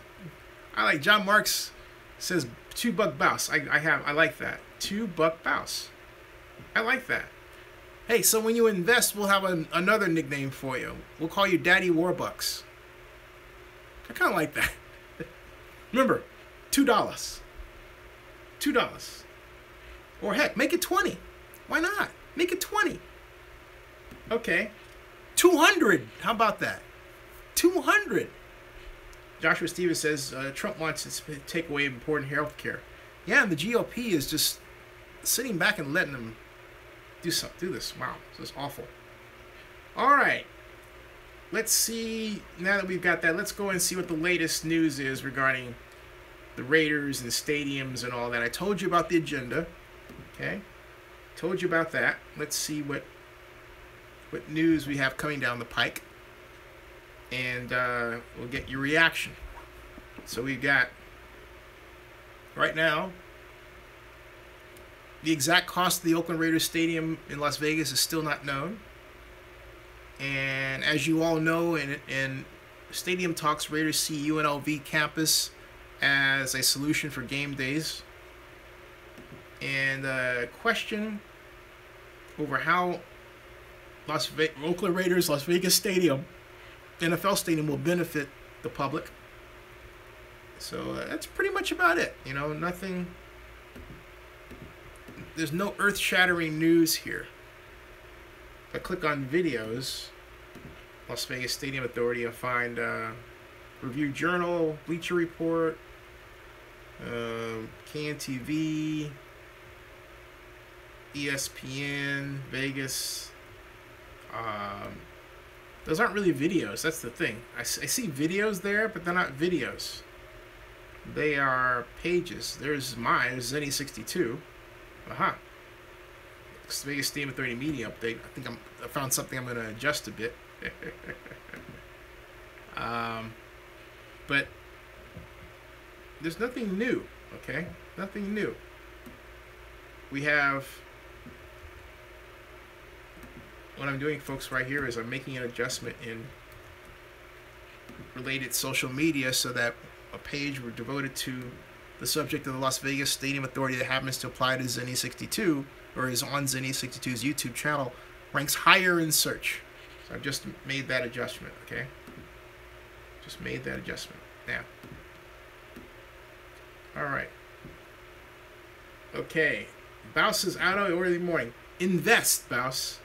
I like John Marks says $2 Bouse. I like that. $2 Bouse. I like that. Hey, so when you invest, we'll have another nickname for you. We'll call you Daddy Warbucks. I kind of like that. Remember, $2. $2. Or heck, make it 20. Why not? Make it 20. Okay. 200. How about that? 200. Joshua Stevens says Trump wants to take away important health care. Yeah, and the GOP is just sitting back and letting them do this. Wow, this is awful. All right. Let's see, now that we've got that, let's go and see what the latest news is regarding the Raiders and stadiums and all that. I told you about the agenda, okay? Told you about that. Let's see what news we have coming down the pike, and we'll get your reaction. So we've got, right now, the exact cost of the Oakland Raiders Stadium in Las Vegas is still not known. And as you all know, in Stadium Talks, Raiders see UNLV campus as a solution for game days. And a question over how Oakland Raiders Las Vegas Stadium, NFL Stadium, will benefit the public. So that's pretty much about it. You know, nothing. There's no earth-shattering news here. If I click on videos, Las Vegas Stadium Authority, I'll find Review Journal, Bleacher Report, KNTV, ESPN, Vegas. Those aren't really videos. That's the thing. I see videos there, but they're not videos. They are pages. There's mine. There's Zenny62. Aha. Vegas Stadium Authority Media Update. I think I found something I'm going to adjust a bit. But there's nothing new. Okay? Nothing new. We have... What I'm doing, folks, right here is I'm making an adjustment in related social media so that a page we're devoted to the subject of the Las Vegas Stadium Authority that happens to apply to Zenny62 or is on Zenny62's YouTube channel ranks higher in search. So I've just made that adjustment, okay? Just made that adjustment. Now. Alright. Okay. Bouse is out of early morning. Invest, Bouse.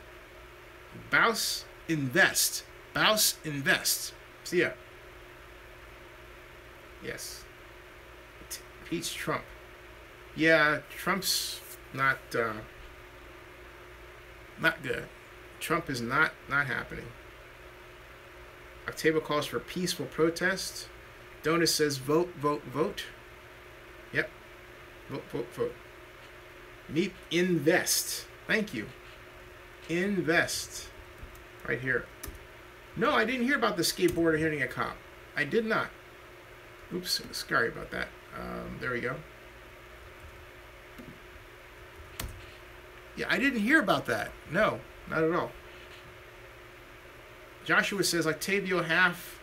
Bouse, invest. Bouse, invest. See ya. Yes. Peach Trump. Yeah, Trump's not good. Trump is not happening. Octavio calls for peaceful protest. Donut says vote, vote, vote. Yep. Vote, vote, vote. Meet, invest. Thank you. Invest. Right here. No, I didn't hear about the skateboarder hitting a cop. I did not. Oops, sorry about that. There we go. Yeah, I didn't hear about that. No, not at all. Joshua says, Octavio, half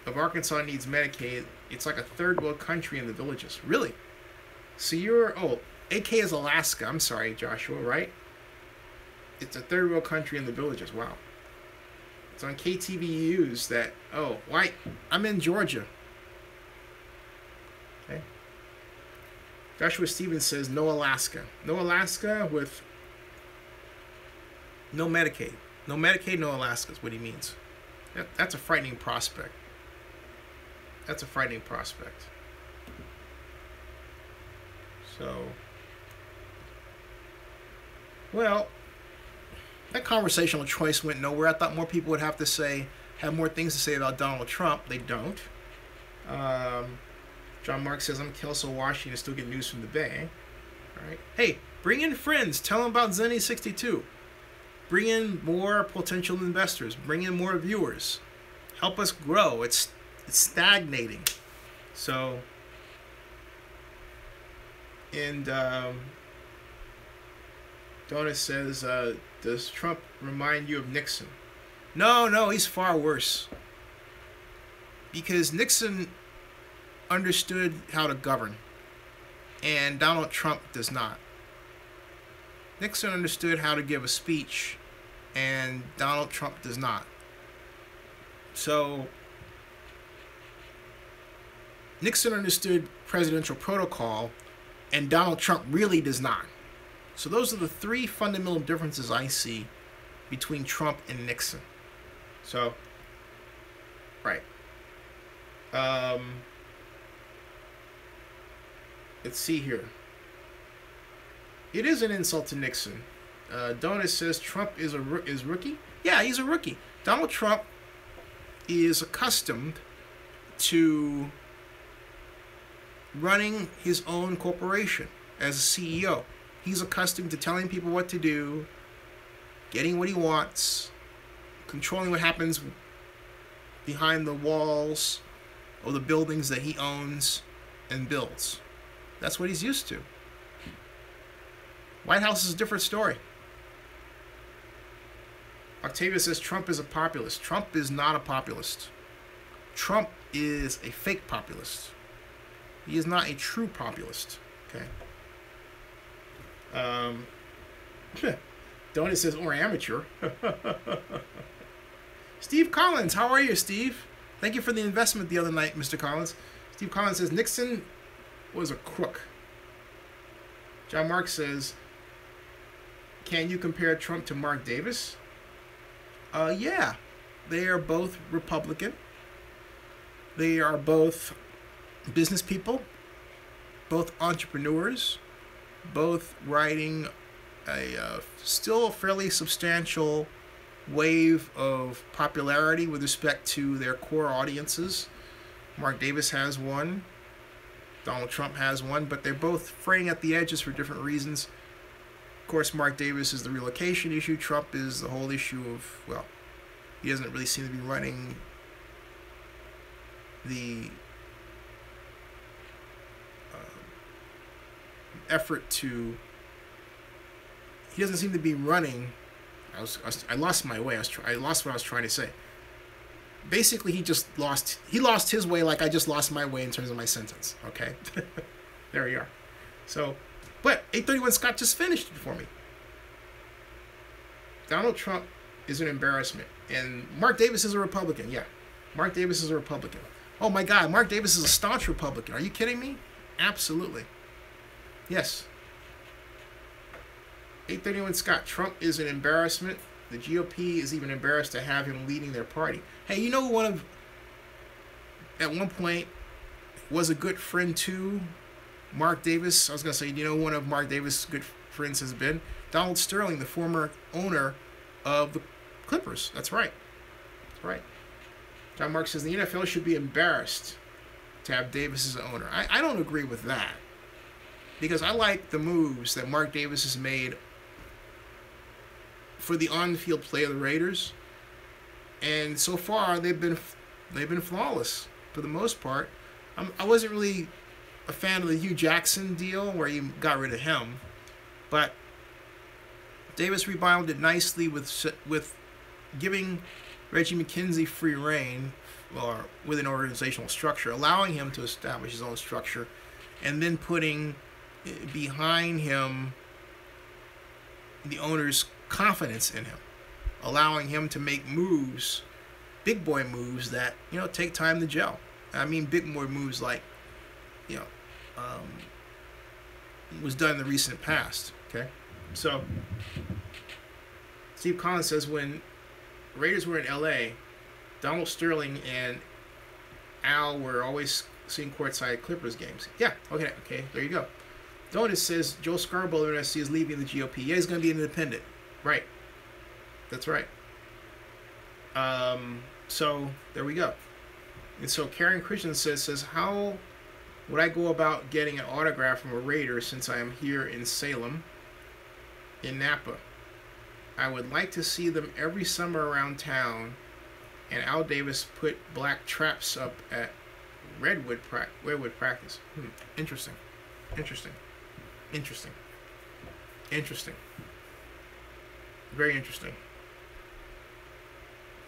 of Arkansas needs Medicaid. It's like a third world country in the villages. Really? So you're, AK is Alaska. I'm sorry, Joshua, right? It's a third world country in the villages. Wow. It's on KTVU's that, why? I'm in Georgia. Okay. Joshua Stevens says, no Alaska. No Alaska with no Medicaid. No Medicaid, no Alaska is what he means. That's a frightening prospect. That's a frightening prospect. So, well, that conversational choice went nowhere. I thought more people would have more things to say about Donald Trump. They don't. John Mark says, I'm Kelso, Washington, still get news from the Bay. All right. Hey, bring in friends. Tell them about Zenny62. Bring in more potential investors. Bring in more viewers. Help us grow. It's stagnating. So, and Donut says, does Trump remind you of Nixon? No, he's far worse. Because Nixon understood how to govern, and Donald Trump does not. Nixon understood how to give a speech, and Donald Trump does not. So, Nixon understood presidential protocol, and Donald Trump really does not. So those are the three fundamental differences I see between Trump and Nixon. So, right. Let's see here. It is an insult to Nixon. Donut says Trump is rookie. Yeah, he's a rookie. Donald Trump is accustomed to running his own corporation as a CEO. He's accustomed to telling people what to do, getting what he wants, controlling what happens behind the walls of the buildings that he owns and builds. That's what he's used to. White House is a different story. Octavia says Trump is a populist. Trump is not a populist. Trump is a fake populist. He is not a true populist. Okay. Um, Donut says, or amateur. Steve Collins, how are you, Steve? Thank you for the investment the other night, Mr. Collins. Steve Collins says, Nixon was a crook. John Mark says, can you compare Trump to Mark Davis? Yeah. They are both Republican. They are both business people, both entrepreneurs, both riding a still fairly substantial wave of popularity with respect to their core audiences. Mark Davis has one. Donald Trump has one, but they're both fraying at the edges for different reasons. Of course, Mark Davis is the relocation issue. Trump is the whole issue of, well, he doesn't really seem to be running the effort to, he doesn't seem to be running, I lost my way, I lost what I was trying to say. Basically, he lost his way like I just lost my way in terms of my sentence, okay? There we are. So, but 831 Scott just finished it for me. Donald Trump is an embarrassment. And Mark Davis is a Republican, yeah. Mark Davis is a Republican. Oh my God, Mark Davis is a staunch Republican. Are you kidding me? Absolutely. Yes. 831 Scott, Trump is an embarrassment. The GOP is even embarrassed to have him leading their party. Hey, you know at one point, was a good friend to Mark Davis? I was going to say, you know, one of Mark Davis' good friends has been Donald Sterling, the former owner of the Clippers. That's right. That's right. John Mark says the NFL should be embarrassed to have Davis as an owner. I don't agree with that, because I like the moves that Mark Davis has made for the on-field play of the Raiders, and so far they've been flawless for the most part. I wasn't really a fan of the Hugh Jackson deal where you got rid of him, but Davis rebounded nicely with giving Reggie McKenzie free reign, or with an organizational structure, allowing him to establish his own structure, and then putting behind him the owner's confidence in him, allowing him to make moves, big boy moves that, you know, take time to gel. I mean, big boy moves like, you know, was done in the recent past. Okay, so Steve Collins says when Raiders were in LA, Donald Sterling and Al were always seeing courtside Clippers games. Yeah, okay, there you go. Donut says Joe Scarborough of NSC is leaving the GOP. Yeah, he's going to be an independent. Right. That's right. So there we go. And so Karen Christian says, how would I go about getting an autograph from a Raider since I am here in Salem, in Napa? I would like to see them every summer around town, and Al Davis put black traps up at Redwood practice. Interesting. Very interesting.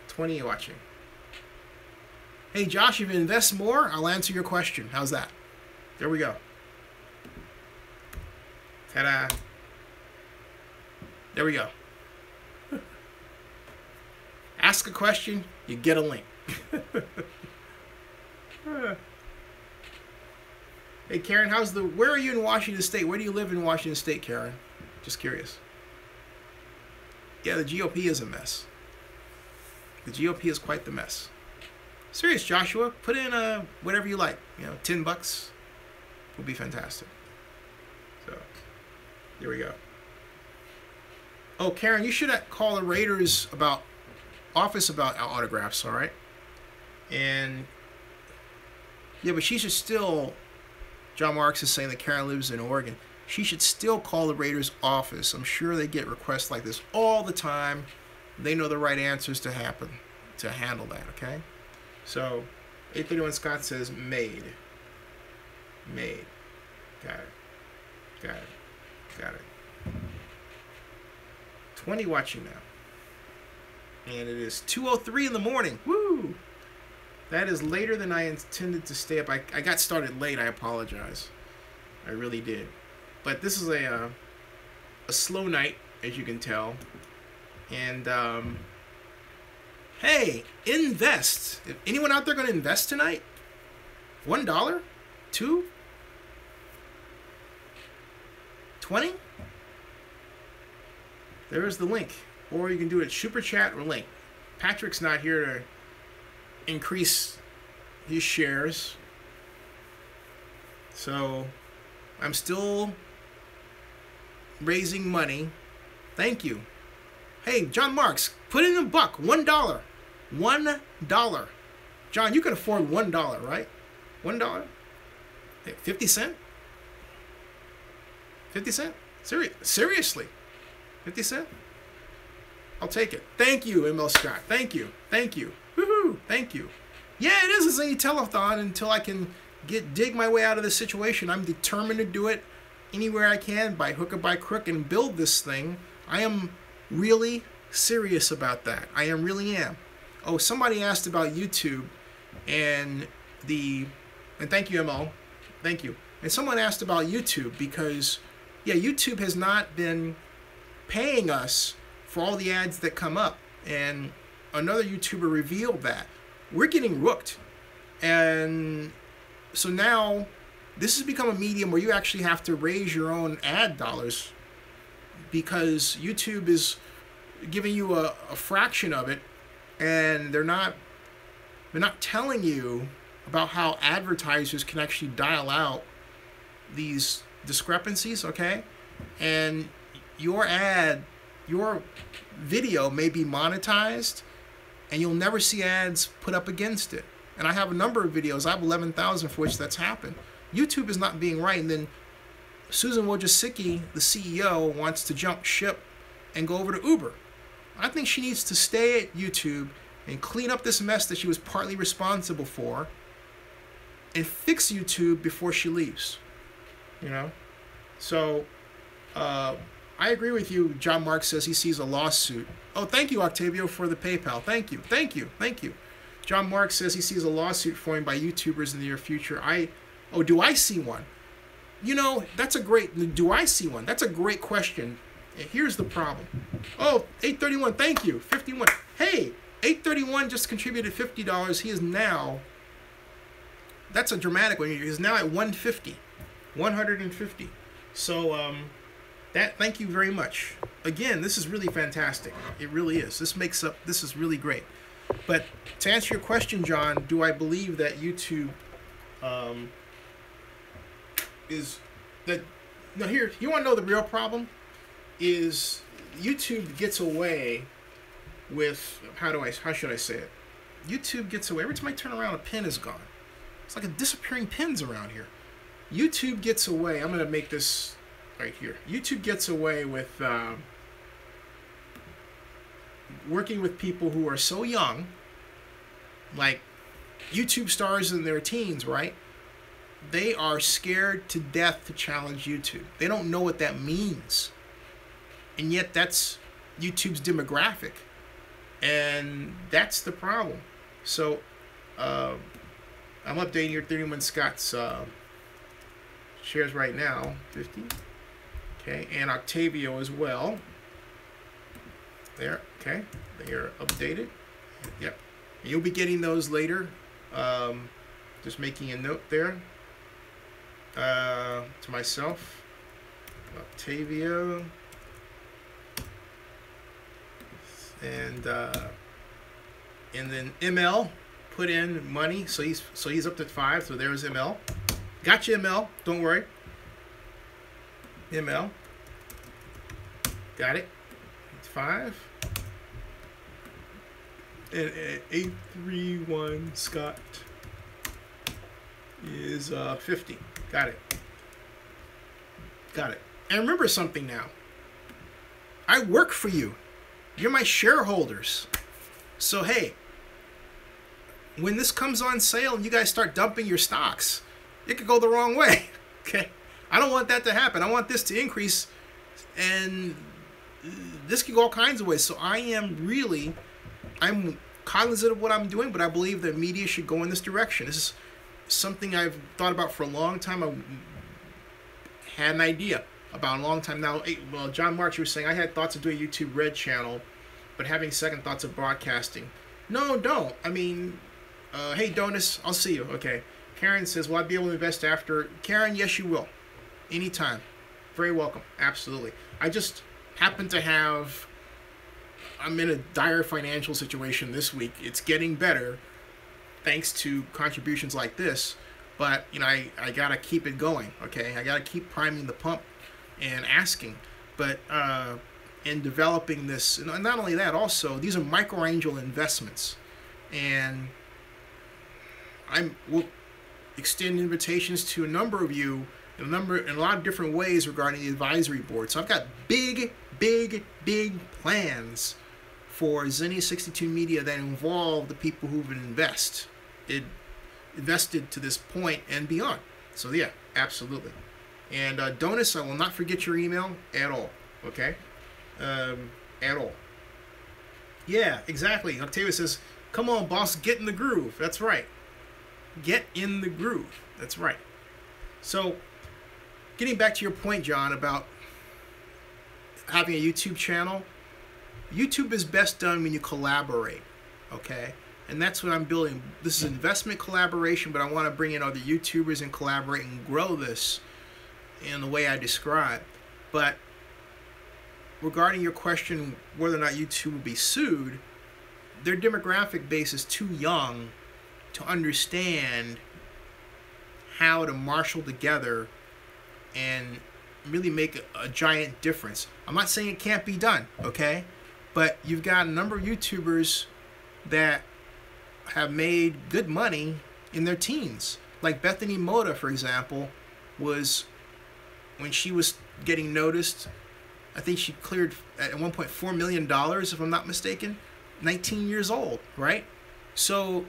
20 watching. Hey Josh, if you invest more, I'll answer your question. How's that? There we go. Ta-da. There we go. Ask a question, you get a link. Hey Karen, where are you in Washington State? Where do you live in Washington State, Karen? Just curious. Yeah, the GOP is a mess. The GOP is quite the mess. Serious, Joshua, put in whatever you like. You know, $10 would be fantastic. So, here we go. Oh, Karen, you should call the Raiders office about autographs, all right? And yeah, but she should still. John Marks is saying that Karen lives in Oregon. She should still call the Raiders office. I'm sure they get requests like this all the time. They know the right answers to handle that, okay? So, 831 Scott says, made. Got it. 20 watching now. And it is 2:03 in the morning. Woo! That is later than I intended to stay up. I got started late. I apologize. I really did. But this is a slow night, as you can tell. And hey, invest. If anyone out there going to invest tonight? $1? $2? $20? There's the link. Or you can do it super chat or link. Patrick's not here to increase his shares. So I'm still raising money. Thank you. Hey, John Marks, put in a buck. $1. $1. John, you can afford $1, right? $1? Hey, 50 cents? 50 cents? Seriously? 50 cents? I'll take it. Thank you, ML Scott. Thank you. Thank you. Woohoo! Thank you. Yeah, it is a zany telethon until I can dig my way out of this situation. I'm determined to do it anywhere I can, by hook or by crook, and build this thing. I am really serious about that. I really am. Oh, somebody asked about YouTube and thank you, ML. Thank you. And someone asked about YouTube because, yeah, YouTube has not been paying us for all the ads that come up. And another YouTuber revealed that. We're getting rooked. And so now this has become a medium where you actually have to raise your own ad dollars because YouTube is giving you a fraction of it, and they're not telling you about how advertisers can actually dial out these discrepancies, okay? And your video may be monetized, and you'll never see ads put up against it. And I have a number of videos. I have 11,000 for which that's happened. YouTube is not being right, and then Susan Wojcicki, the CEO, wants to jump ship and go over to Uber. I think she needs to stay at YouTube and clean up this mess that she was partly responsible for and fix YouTube before she leaves. You know? So, I agree with you. John Mark says he sees a lawsuit. Oh, thank you, Octavio, for the PayPal. Thank you. Thank you. Thank you. John Mark says he sees a lawsuit formed by YouTubers in the near future. Do I see one? You know, do I see one? That's a great question. Here's the problem. Oh, 831, thank you. 51. Hey, 831 just contributed $50. He is now, that's a dramatic one. He is now at 150. 150. So, thank you very much. Again, this is really fantastic. It really is. This is really great. But to answer your question, John, do I believe that YouTube here, you want to know the real problem? Is YouTube gets away with, how should I say it? YouTube gets away, every time I turn around, a pin is gone. It's like a disappearing pins around here. YouTube gets away, I'm going to make this right here. YouTube gets away with working with people who are so young, like YouTube stars in their teens, right? They are scared to death to challenge YouTube. They don't know what that means. And yet that's YouTube's demographic. And that's the problem. So I'm updating your 31 Scott's shares right now. 50. Okay, and Octavio as well. There, okay. They are updated. Yep. And you'll be getting those later. Just making a note there. To myself. Octavio. And then ML put in money, so he's up to 5. So there's ML. Gotcha, ML. Don't worry. ML. Got it. 5. And 831 Scott is 50. Got it. Got it. And remember something now. I work for you. You're my shareholders. So, hey, when this comes on sale and you guys start dumping your stocks, it could go the wrong way. Okay? I don't want that to happen. I want this to increase, and this could go all kinds of ways. So I'm cognizant of what I'm doing, but I believe that media should go in this direction. This is something I've thought about for a long time. I had an idea. about a long time now. Well, John Marks, you were saying I had thoughts of doing a YouTube Red channel, but having second thoughts of broadcasting. No, don't. I mean, hey, Donis, I'll see you. Okay. Karen says, will I be able to invest after? Karen, yes, you will. Anytime. Very welcome. Absolutely. I just happen to have, I'm in a dire financial situation this week. It's getting better thanks to contributions like this. But, you know, I got to keep it going, okay? I got to keep priming the pump and asking. But in developing this, and not only that, also, these are micro-angel investments. And I will extend invitations to a number of you in a lot of different ways regarding the advisory board. So I've got big plans for Zinnia 62 Media that involve the people who've invested to this point and beyond. So yeah, absolutely. And Donis, I will not forget your email at all. Okay, at all. Yeah, exactly. Octavia says, "Come on, boss, get in the groove." That's right. Get in the groove. That's right. So, getting back to your point, John, about having a YouTube channel, YouTube is best done when you collaborate, okay? And that's what I'm building. This is investment collaboration, but I want to bring in other YouTubers and collaborate and grow this in the way I described. But regarding your question whether or not YouTube will be sued, their demographic base is too young to understand how to marshal together and really make a giant difference. I'm not saying it can't be done, okay? But you've got a number of YouTubers that have made good money in their teens. Like Bethany Moda, for example, was, when she was getting noticed, I think she cleared at one point $4 million, if I'm not mistaken, 19 years old, right? So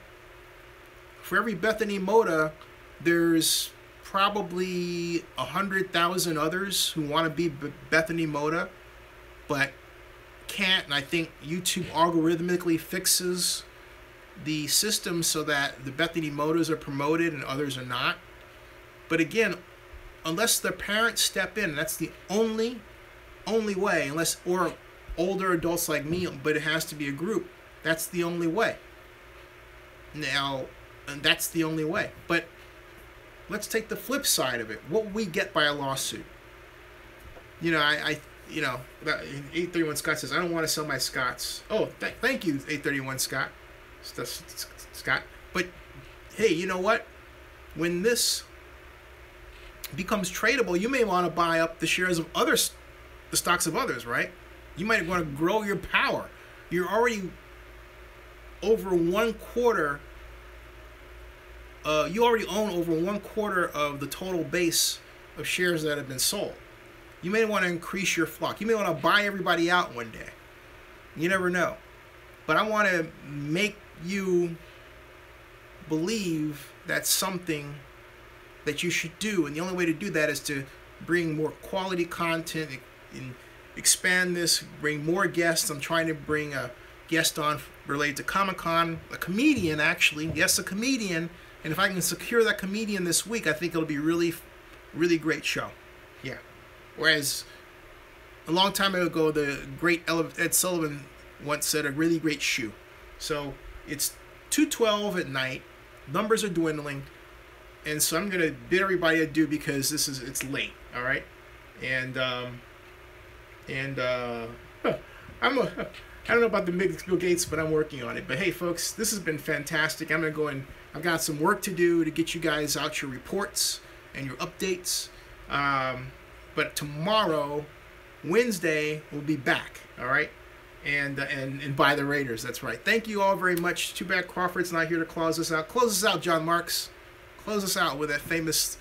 for every Bethany Moda, there's probably 100,000 others who want to be Bethany Moda, but can't. And I think YouTube algorithmically fixes the system so that the Bethany Modas are promoted and others are not. But again, unless the parents step in, that's the only way, unless, or older adults like me, but it has to be a group. That's the only way. Now, and that's the only way. But let's take the flip side of it. What will we get by a lawsuit? You know, you know, 831 Scott says, I don't want to sell my Scots. Oh, thank you, 831 Scott. Scott. But hey, you know what? When this becomes tradable, you may want to buy up the shares of others, the stocks of others, right? You might want to grow your power. You're already over 1/4. You already own over 1/4 of the total base of shares that have been sold. You may want to increase your flock. You may want to buy everybody out one day. You never know. But I want to make you believe that's something that you should do. And the only way to do that is to bring more quality content and expand this, bring more guests. I'm trying to bring a guest on related to Comic-Con, a comedian actually. Yes, a comedian. And if I can secure that comedian this week, I think it'll be really great show. Yeah. Whereas a long time ago, the great Ed Sullivan once said, a really great shoe. So it's 2:12 at night. Numbers are dwindling. And so I'm going to bid everybody adieu because it's late. All right. And I don't know about the Bill Gates, but I'm working on it. But hey, folks, this has been fantastic. I'm going to go and I've got some work to do to get you guys out your reports and your updates. But tomorrow, Wednesday, we'll be back. All right. And buy the Raiders. That's right. Thank you all very much. Too bad Crawford's not here to close us out. Close us out, John Marks. Close us out with that famous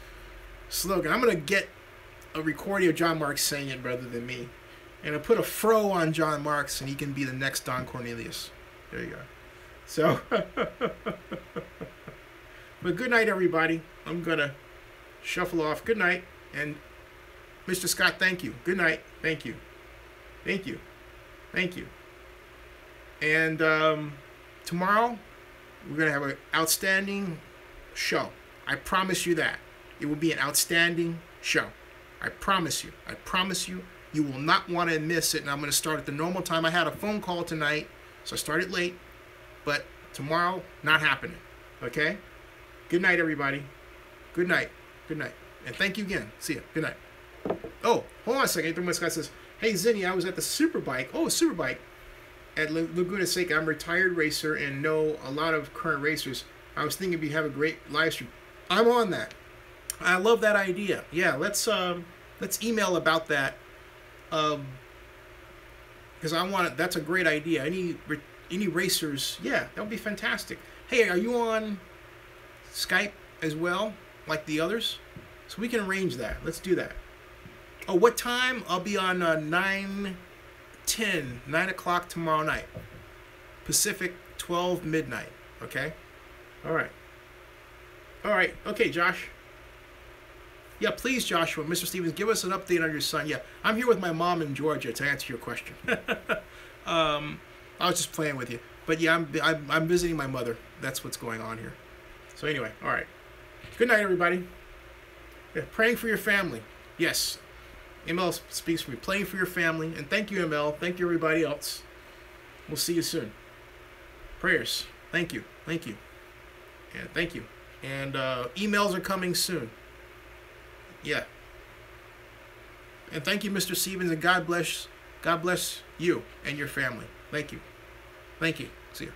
slogan. I'm going to get a recording of John Marks saying it rather than me. And I'll put a fro on John Marks, and he can be the next Don Cornelius. There you go. So, but good night, everybody. I'm going to shuffle off. Good night. And Mr. Scott, thank you. Good night. Thank you. Thank you. Thank you. And tomorrow, we're going to have an outstanding show. I promise you that. It will be an outstanding show. I promise you. I promise you. You will not want to miss it. And I'm going to start at the normal time. I had a phone call tonight, so I started late. But tomorrow, not happening. Okay? Good night, everybody. Good night. Good night. And thank you again. See ya. Good night. Oh, hold on a second. This guy says, hey, Zinni, I was at the Superbike. Oh, Superbike at Laguna Seca. I'm a retired racer and know a lot of current racers. I was thinking we have a great live stream. I'm on that. I love that idea. Yeah, let's email about that. Because I want it. That's a great idea. Any racers? Yeah, that would be fantastic. Hey, are you on Skype as well, like the others? So we can arrange that. Let's do that. Oh, what time? I'll be on 9 o'clock tomorrow night. Pacific, 12 midnight. Okay? All right. All right. Okay, Josh. Yeah, please, Joshua. Mr. Stevens, give us an update on your son. Yeah, I'm here with my mom in Georgia to answer your question. I was just playing with you. But yeah, I'm visiting my mother. That's what's going on here. So anyway, all right. Good night, everybody. Yeah, praying for your family. Yes. ML speaks for me. Praying for your family. And thank you, ML. Thank you, everybody else. We'll see you soon. Prayers. Thank you. Thank you. Yeah, thank you. And emails are coming soon. Yeah. And thank you, Mr. Stevens, and God bless you and your family. Thank you. Thank you. See you.